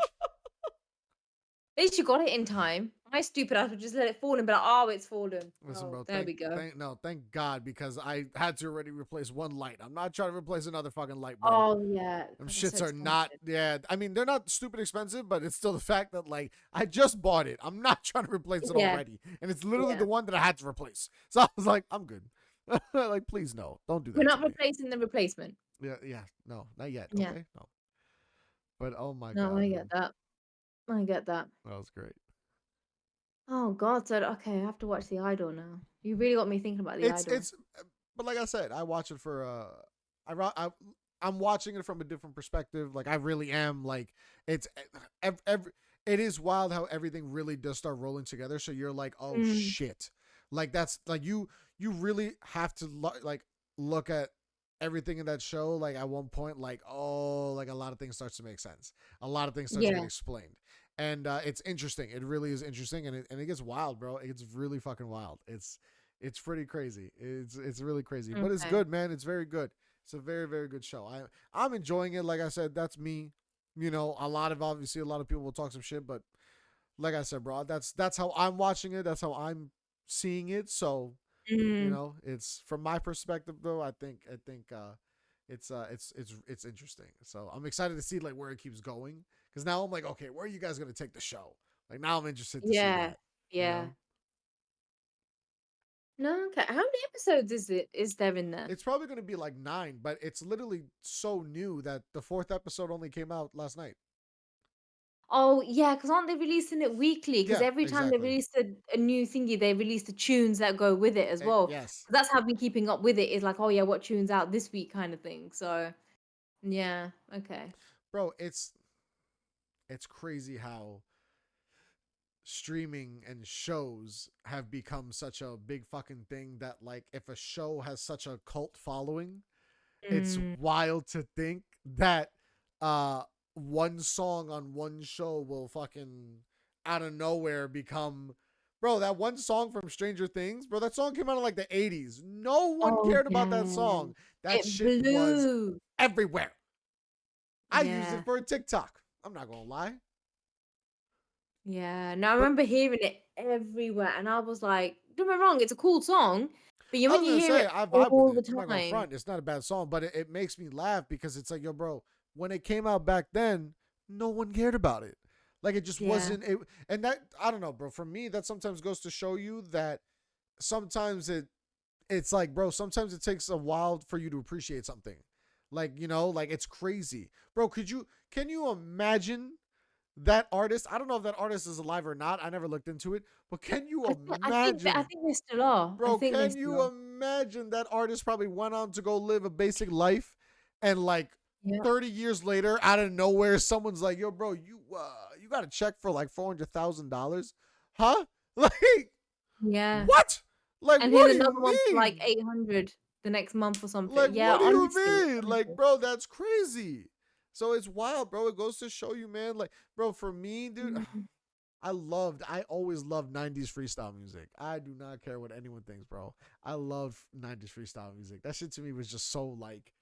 At least you got it in time. My stupid ass would just let it fall and be like, oh, it's fallen. Listen, Oh, bro, there we go. thank God, because I had to already replace one light. I'm not trying to replace another fucking light, bro. Oh yeah. Them God, that's so shits are not, expensive. yeah. I mean, they're not stupid expensive, but it's still the fact that like I just bought it. I'm not trying to replace it Yeah. already, and it's literally Yeah. the one that I had to replace. So I was like, I'm good. Like, please no, don't do We're that to not me. replacing the replacement. Yeah, yeah, no, not yet. Yeah. Okay, no. But oh my No, God, I get man, that. I get that. that was great. Oh God, so okay, I have to watch The Idol now. You really got me thinking about The Idol. It's but like I said, I watch it for I ro- I I'm watching it from a different perspective. Like I really am like it's every it is wild how everything really does start rolling together. So you're like, oh Mm, shit, like that's like you really have to like look at everything in that show. Like at one point, like oh, like a lot of things starts to make sense. A lot of things start to get yeah. explained, and it's interesting. It really is interesting, and it gets wild, bro. It's really fucking wild. It's pretty crazy. It's really crazy, but it's Okay. good, man. It's very good. It's a very very good show. I'm enjoying it. Like I said, that's me. You know, obviously a lot of people will talk some shit, but like I said, bro, that's how I'm watching it. That's how I'm seeing it. So Mm, it's from my perspective though. It's interesting. So I'm excited to see like where it keeps going because now I'm like, okay, where are you guys gonna take the show? Like now I'm interested to see yeah. that. You Yeah. know, No, okay. How many episodes is there in there? it's probably gonna be like 9, but it's literally so new that the 4th episode only came out last night. Oh, yeah, because aren't they releasing it weekly? Because Yeah, every time they exactly. release a new thingy, they release the tunes that go with it as well. 'Cause Yes, that's how I've been keeping up with it, is like, oh yeah, what tunes out this week kind of thing. So yeah, okay. bro. It's crazy how streaming and shows have become such a big fucking thing that like if a show has such a cult following, it's Mm, wild to think that uh one song on one show will fucking out of nowhere become, bro, that one song from Stranger Things, bro, that song came out in like the 80s. No one oh cared about that yeah. song. That It shit was blew. everywhere. I used it Yeah. for a TikTok. I'm not gonna lie. Yeah. No, I But remember hearing it everywhere and I was like, don't get me wrong, it's a cool song, but I when was you gonna hear say it I vibe with all it. the I'm not gonna time, front. It's not a bad song, but it makes me laugh because it's like, yo, bro, when it came out back then, no one cared about it. Like it just yeah. wasn't it, and that I don't know, bro. For me, that sometimes goes to show you that sometimes it's like, bro, sometimes it takes a while for you to appreciate something. Like, like it's crazy. Bro, can you imagine that artist? I don't know if that artist is alive or not. I never looked into it, but can you I imagine, think they still are. I bro, think they can still you are. imagine that artist probably went on to go live a basic life and like Yeah. 30 years later, out of nowhere, someone's like, yo, bro, you got a check for like $400,000? Huh? Like, Yeah. what? Like, And what here's do you another one for like mean? 800 the next month or something. Like, Yeah, what do you honestly, mean? Like, honestly. bro, that's crazy. So it's wild, bro. It goes to show you, man. Like, bro, for me, dude, Mm, I always loved 90s freestyle music. I do not care what anyone thinks, bro. I love 90s freestyle music. That shit to me was just so like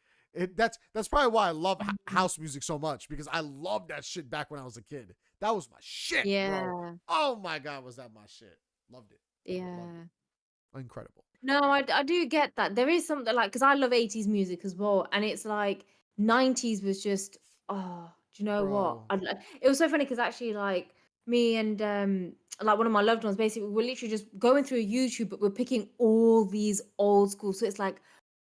that's probably why I love mm. house music so much because I loved that shit back when I was a kid. That was my shit, bro. Yeah, Oh my god, was that my shit. Loved it. Loved yeah. it. Incredible. No, I do get that. There is something like, because I love 80s music as well, and it's like 90s was just, oh, do you know what? Bro. It was so funny because actually, like, me and like one of my loved ones, basically, we're literally just going through YouTube, but we're picking all these old school. So it's like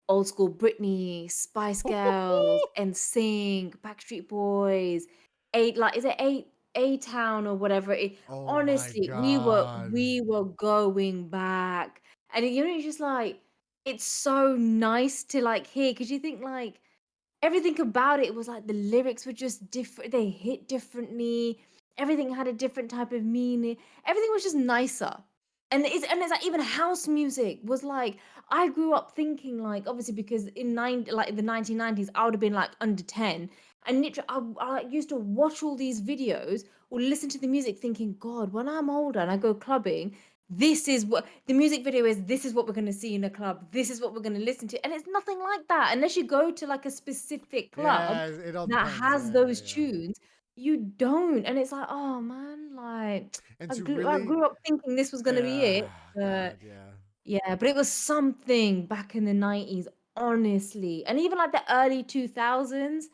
old school Britney, Spice Girls, NSYNC, Backstreet Boys, eight, like, is it eight? A Town or whatever it. Oh my Honestly, we were god. we were going back, and it's just like it's so nice to like hear because you think like everything about it was like the lyrics were just different. They hit differently. Everything had a different type of meaning. Everything was just nicer. And it's like even house music was like I grew up thinking like obviously because in the 1990s I would have been like under 10 and literally I used to watch all these videos or listen to the music thinking God when I'm older and I go clubbing this is what the music video is this is what we're going to see in a club this is what we're going to listen to and it's nothing like that unless you go to like a specific club Yeah, it all that depends. has Yeah, yeah, those yeah. tunes you don't and it's like oh man like And I to grew, I really, grew up thinking this was going to be it but God, yeah. yeah but it was something back in the 90s honestly and even like the early 2000s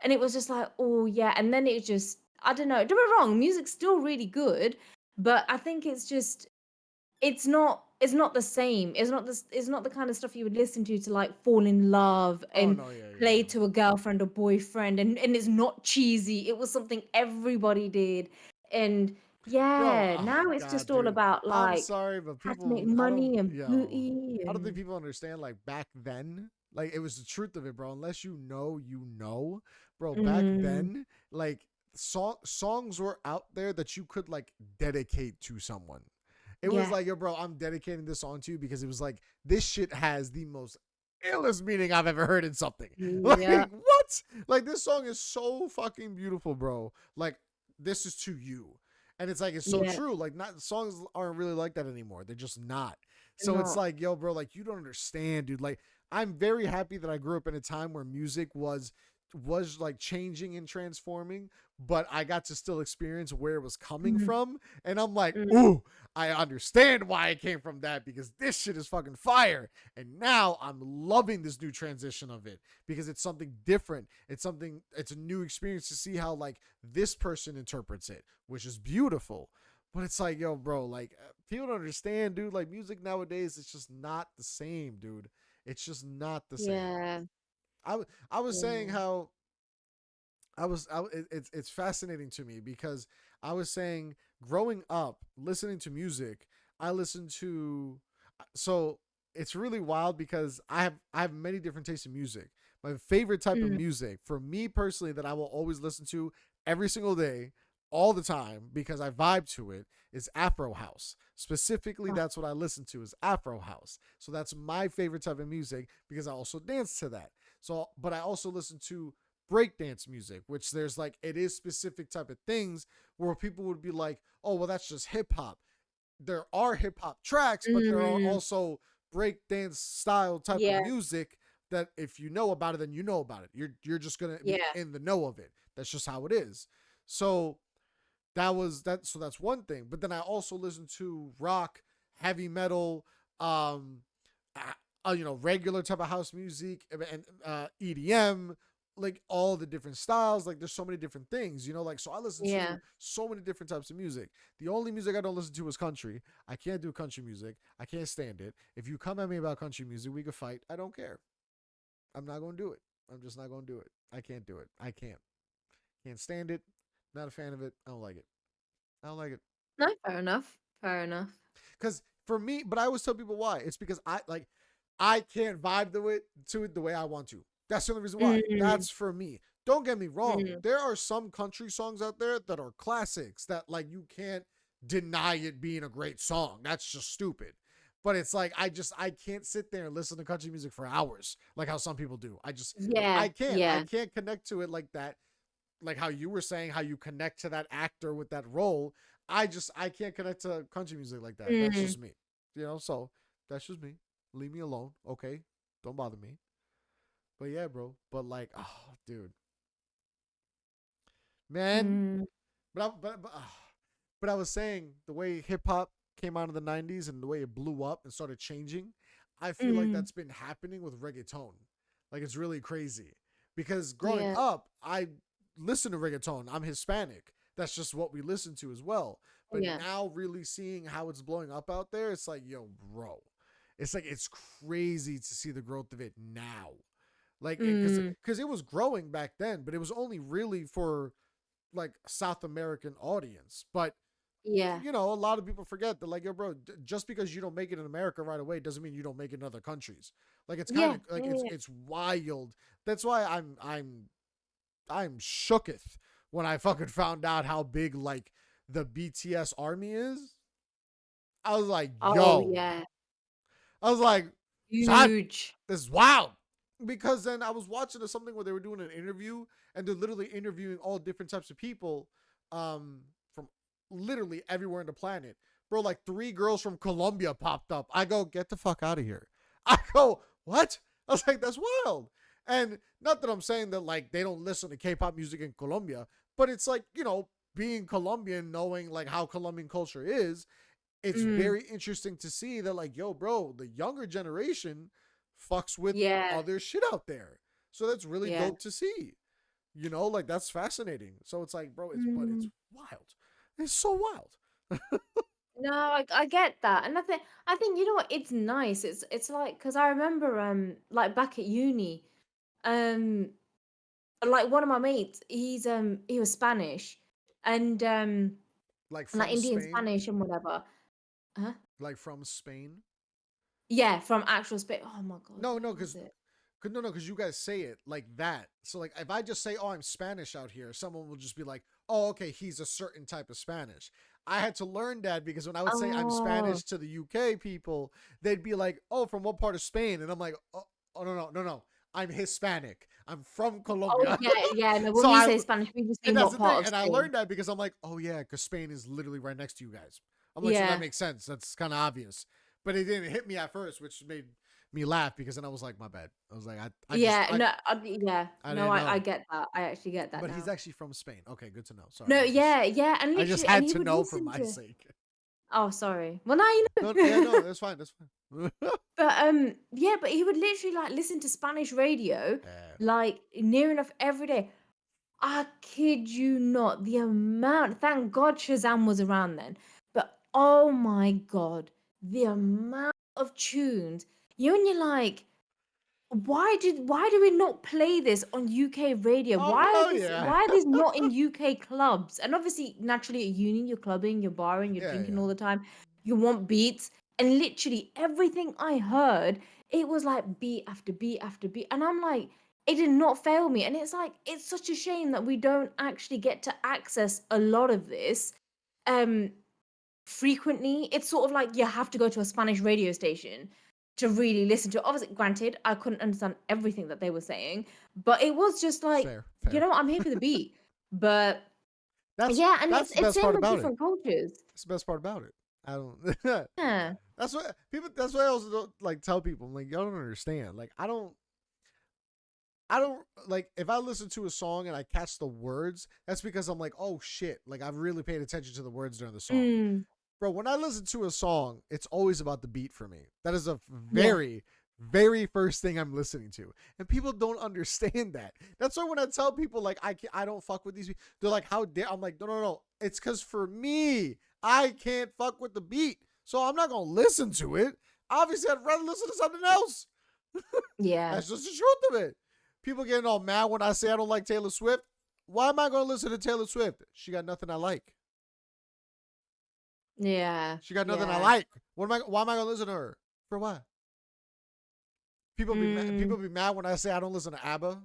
and it was just like oh yeah and then it just I don't know don't get me wrong music's still really good but I think it's just it's not the same. It's not the kind of stuff you would listen to like fall in love Oh and no, yeah, yeah, play yeah. to a girlfriend or boyfriend and it's not cheesy. It was something everybody did. And Bro, yeah, oh now it's god, just all dude. about I'm like sorry, but how to make people, I don't, money and yo, booty I don't think and people understand. Like back then, like it was the truth of it, bro. Unless you know, bro. Back mm, then, like songs were out there that you could like dedicate to someone. It was yeah. like, yo, bro, I'm dedicating this song to you because it was like this shit has the most illest meaning I've ever heard in something. Yeah. Like what? Like this song is so fucking beautiful, bro. Like this is to you. And it's like it's so Yeah. true. Like not songs aren't really like that anymore. They're just not. So it's Not. like, yo, bro, like you don't understand, dude. Like I'm very happy that I grew up in a time where music was like changing and transforming, but I got to still experience where it was coming Mm, from. And I'm like, mm, ooh, I understand why it came from that because this shit is fucking fire. And now I'm loving this new transition of it because it's something different. It's a new experience to see how like this person interprets it, which is beautiful. But it's like, yo, bro, like people don't understand, dude. Like music nowadays, it's just not the same, dude. It's just not the same. yeah. I was saying Yeah. how it's fascinating to me because I was saying growing up listening to music, I listened to so it's really wild because I have many different tastes in music. My favorite type of Mm, music for me personally that I will always listen to every single day all the time because I vibe to it is Afro house. Specifically oh, that's what I listen to is Afro house. So that's my favorite type of music because I also dance to that. So but I also listen to breakdance music, which there's like it is specific type of things where people would be like, oh well that's just hip hop. There are hip hop tracks, but there are mm, also breakdance style type of yeah. music that if you know about it, then you know about it. You're just gonna be Yeah. in the know of it. That's just how it is. So that was that. So that's one thing. But then I also listen to rock, heavy metal, um, regular type of house music and EDM, like all the different styles. Like there's so many different things, like so I listen Yeah. to so many different types of music. The only music I don't listen to is country. I can't do country music. I can't stand it. If you come at me about country music, we could fight. I don't care. I'm not gonna do it. I'm just not gonna do it. I can't do it. I can't. Can't stand it. Not a fan of it. I don't like it. I don't like it. No, fair enough. Fair enough. Because for me, but I always tell people why. It's because I can't vibe to it the way I want to. That's the only reason why. Mm, That's for me. Don't get me wrong. mm. There are some country songs out there that are classics that like you can't deny it being a great song. That's just stupid. But it's like I can't sit there and listen to country music for hours like how some people do. I Yeah, can't. I yeah. can't connect to it like that, like how you were saying how you connect to that actor with that role. I can't connect to country music like that. That's Mm, just me. So that's just me. Leave me alone. Okay. Don't bother me. But yeah, bro. But like, oh dude. Man. mm, But I was saying the way hip hop came out in the 90s and the way it blew up and started changing, I feel like mm. that's been happening with reggaeton. Like it's really crazy. Because growing Yeah, up, I listen to reggaeton. I'm Hispanic. That's just what we listen to as well. But yeah. now really seeing how it's blowing up out there, it's like, yo, bro. It's like it's crazy to see the growth of it now. Like because Mm, it was growing back then, but it was only really for like South American audience. But Yeah. you know, a lot of people forget that, like, yo, bro, just because you don't make it in America right away doesn't mean you don't make it in other countries. Like, it's kind Yeah. of like Yeah. Yeah. it's wild. That's why I'm shooketh when I fucking found out how big like the BTS army is. I was like, Oh yo, yeah. I was like, son, Huge. this is wild. Because then I was watching something where they were doing an interview and they're literally interviewing all different types of people from literally everywhere on the planet. Bro, like 3 girls from Colombia popped up. I go, get the fuck out of here. I go, what? I was like, that's wild. And not that I'm saying that like they don't listen to K-pop music in Colombia, but it's like, you know, being Colombian, knowing like how Colombian culture is, it's Mm. very interesting to see that like, yo, bro, the younger generation fucks with Yeah. other shit out there. So that's really Yeah. dope to see. You know, like that's fascinating. So it's like, bro, it's Mm. wild. It's so wild. No, I get that, and I think you know what? It's nice. It's like because I remember like back at uni, um like one of my mates, he was Spanish, and Like like from Indian Spain. Spanish and whatever. Huh? Like from Spain. Yeah, from actual Spain. Oh my God, No, where no, was it? because you guys say it like that. So like if I just say, "Oh, I'm Spanish out here," someone will just be like, "Oh, okay, he's a certain type of Spanish." I had to learn that because when I would say I'm Oh, Spanish to the UK people, they'd be like, "Oh, from what part of Spain?" And I'm like, "Oh, no, no, no, no. I'm Hispanic. I'm from oh Colombia." yeah, yeah. No, when So we I say Spanish, we just and mean that's what the thing. part of And I Spain. learned that because I'm like, "Oh yeah, because Spain is literally right next to you guys." I'm like, "So that Yeah, makes sense. That's kind of obvious." But it didn't hit me at first, which made me laugh because then I was like, my bad. I was like, yeah. No, yeah. I No, didn't I know. get that. I actually get that But he's now. actually from Spain. Okay, good to know. Sorry, No, yeah, yeah, and I just literally, and had he to would know for listen my to. sake. Oh, sorry. Well, now you No, yeah, know. no, that's fine. That's fine. But yeah, but he would literally like listen to Spanish radio Yeah. like near enough every day. I kid you not, the amount, thank God Shazam was around then. But oh my God, the amount of tunes. You and you're like, why do we not play this on UK radio? Oh hell yeah. Why are these not in UK clubs? And obviously, naturally at uni, you're clubbing, you're barring, you're Yeah, drinking yeah. all the time. You want beats. And literally everything I heard, it was like beat after beat after beat. And I'm like, it did not fail me. And it's like, it's such a shame that we don't actually get to access a lot of this. Um, frequently. It's sort of like you have to go to a Spanish radio station to really listen to it. Obviously, granted, I couldn't understand everything that they were saying, but it was just like, Fair, you fair. know, I'm here for the beat. But That's yeah, and that's the it's best same part with about it. different cultures. That's the best part about it. I don't. Yeah. That's what people. That's why I also don't like tell people. I'm like, y'all don't understand. Like, I don't like if I listen to a song and I catch the words. That's because I'm like, oh shit. Like I've really paid attention to the words during the song. Mm, Bro, when I listen to a song, it's always about the beat for me. That is a yeah. very, very first thing I'm listening to, and people don't understand that. That's why when I tell people like I don't fuck with these people, they're like, how dare? I'm like, no, no, no. It's because for me, I can't fuck with the beat, so I'm not gonna listen to it. Obviously, I'd rather listen to something else. Yeah. That's just the truth of it. People getting all mad when I say I don't like Taylor Swift. Why am I gonna listen to Taylor Swift? She got nothing I like. Yeah. She got nothing I Yeah. like. Why am I gonna listen to her? For what? People be mad, Mm. people be mad when I say I don't listen to ABBA.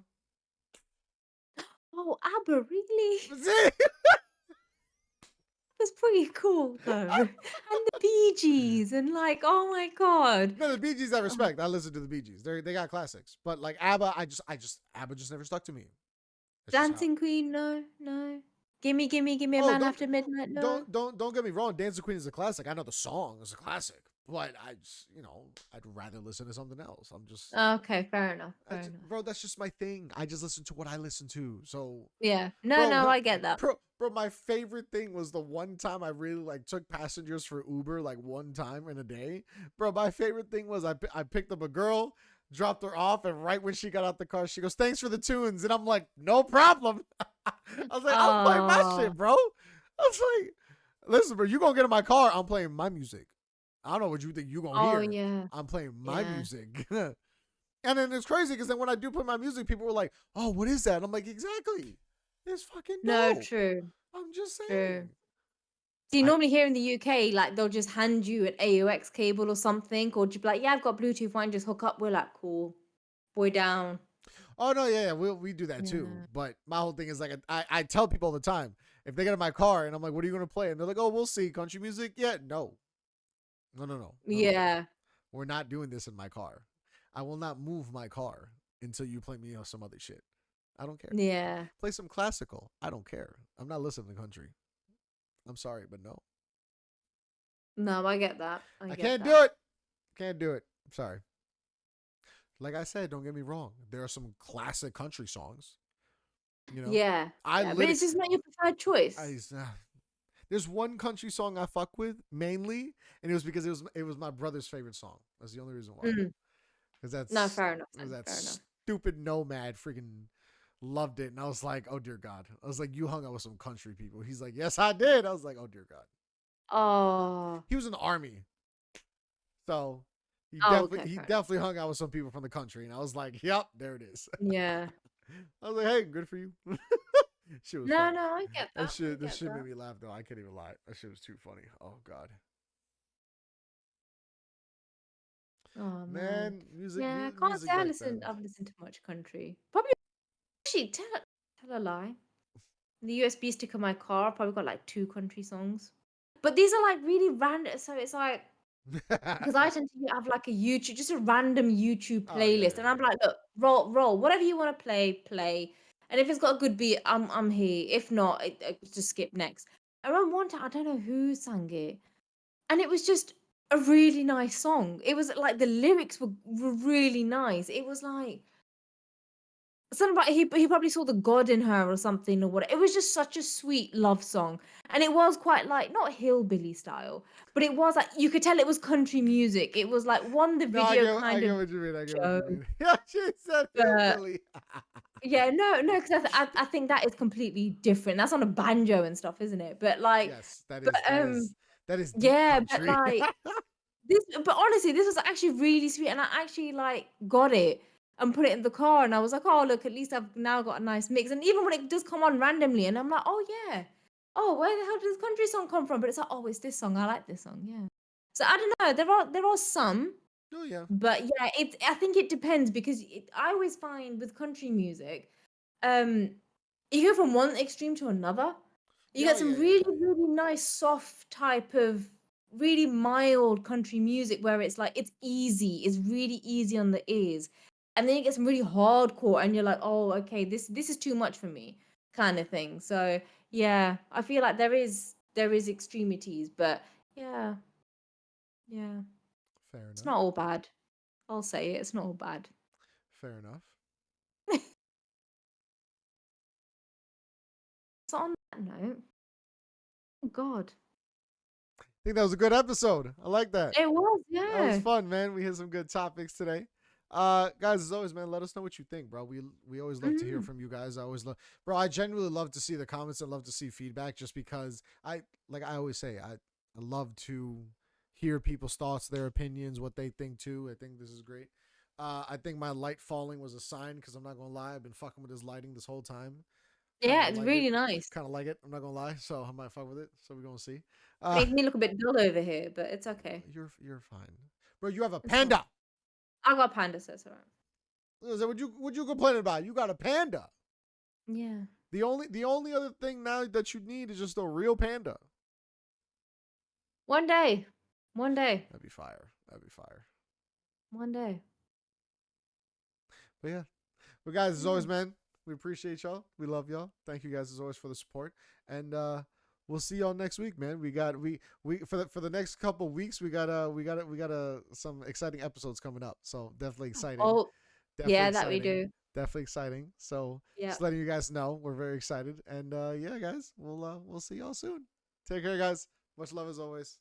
Oh, ABBA, really? That's it. That's pretty cool though. And the Bee Gees and like, oh my God. No, the Bee Gees I Oh, respect. I listen to the Bee Gees. They got classics. But like ABBA, ABBA just never stuck to me. That's just how. Dancing Queen, no, no. Gimme a Oh, man after midnight, no. don't get me wrong. Dancing Queen is a classic. I know the song is a classic, but I just I'd rather listen to something else. I'm just Okay, fair enough, fair enough. bro, that's just my thing. I just listen to what I listen to. So, Yeah. No, no, bro, I get that. bro, my favorite thing was the one time I really like took passengers for Uber like one time in a day. Bro, my favorite thing was I picked up a girl, dropped her off, and right when she got out the car, she goes, "Thanks for the tunes," and I'm like, "No problem." I was like, "I'm playing my Oh, shit, bro." I was like, "Listen, bro, you gonna get in my car? I'm playing my music. I don't know what you think you gonna oh hear. yeah, I'm playing my yeah. music." And then it's crazy because then when I do put my music, people were like, "Oh, what is that?" And I'm like, "Exactly." It's fucking No, dope. true, I'm just true. saying. See, I normally here in the UK, like they'll just hand you an AUX cable or something, or just be like, "Yeah, I've got Bluetooth. Fine, just hook up." We're like, "Cool, boy down." Oh no, yeah, we do that too. Yeah, But my whole thing is like I tell people all the time if they get in my car and I'm like, what are you gonna play? And they're like, oh, we'll see. Country music? Yeah, no, no, no, no, no, no. yeah, We're not doing this in my car. I will not move my car until you play me some other shit. I don't care. yeah. Play some classical. I don't care. I'm not listening to country. I'm sorry, but no, No, I get that. I I get can't do that. it. Can't do it. I'm sorry. Like I said, don't get me wrong. There are some classic country songs. You know, Yeah, I yeah, but lit. it's just not your preferred choice. I there's one country song I fuck with mainly, and it was because it was my brother's favorite song. That's the only reason why. Mm. Because No, fair enough then. that Fair enough. stupid nomad freaking loved it, and I was like, oh dear God. I was like, you hung out with some country people. He's like, yes, I did. I was like, oh dear God. Oh, He was in the army, so oh, okay, he fair enough. definitely hung out with some people from the country, and I was like, yep, there it is. Yeah. I was like, hey, good for you. Shit was No, funny. no, I get That that. I shit, this get shit made that. me laugh though. I can't even lie. That shit was too funny. Oh God, Oh man. man, Yeah, I can't say music back then. I've listened to much country. Probably actually tell a lie. The USB stick of my car, I've probably got like two country songs. But these are like really random. So it's like because I tend to have like a YouTube, just a random YouTube Oh yeah, playlist, yeah, and I'm like, look, roll, whatever you want to play. And if it's got a good beat, I'm here. If not, just skip next. I remember one time, I don't know who sang it, and it was just a really nice song. It was like the lyrics were really nice. It was like something about he probably saw the God in her or something or what. It was just such a sweet love song, and it was quite like not hillbilly style, but it was like you could tell it was country music. It was like one the no, video I kind get of what you mean. I get what you show, mean. Yeah, she said but hillbilly. yeah, no, because I think that is completely different. That's on a banjo and stuff, isn't it? But like, Yes, but that is deep yeah, but country. like this, but honestly, this was actually really sweet, and I actually like got it and put it in the car, and I was like, "Oh, look, at least I've now got a nice mix." And even when it does come on randomly, and I'm like, "Oh yeah, oh where the hell did this country song come from?" But it's like, "Oh, it's this song. I like this song." Yeah. So I don't know. There are some, Oh yeah, but yeah, I think it depends because I always find with country music, um, you go from one extreme to another. You yeah, get oh, some yeah, yeah, really, yeah, yeah. really nice, soft type of really mild country music where it's like it's easy, it's really easy on the ears. And then you get some really hardcore and you're like, oh, okay, this is too much for me, kind of thing. So yeah, I feel like there is extremities, but yeah, yeah. Fair It's enough. not all bad. I'll say it, it's not all bad. Fair enough. So on that note, oh God. I think that was a good episode. I like that. It was, That was yeah. fun, man. We hit some good topics today. Guys, as always, man, let us know what you think, bro. We always love to hear Mhm. from you guys. I always love, bro. I genuinely love to see the comments and love to see feedback, just because I always say, I love to hear people's thoughts, their opinions, what they think too. I think this is great. I think my light falling was a sign because I'm not gonna lie, I've been fucking with this lighting this whole time. Kind Yeah, of it's like it, really nice. kind of like it. I'm not gonna lie, so I might fuck with it. So we're gonna see. Makes me look a bit dull over here, but it's okay. You're fine, bro. You have a It's fine. panda. I got panda, so it's alright. What you complaining about? You got a panda. Yeah. The only other thing now that you need is just a real panda. One day. One day. That'd be fire. That'd be fire. One day. But yeah. But guys, as Yeah. always, man, we appreciate y'all. We love y'all. Thank you guys as always for the support. And we'll see y'all next week, man. We for the next couple weeks, we got some exciting episodes coming up. So definitely exciting. Oh, Definitely yeah, that we exciting. do. Definitely exciting. So Yeah. just letting you guys know, we're very excited. And yeah, guys, we'll see y'all soon. Take care, guys. Much love as always.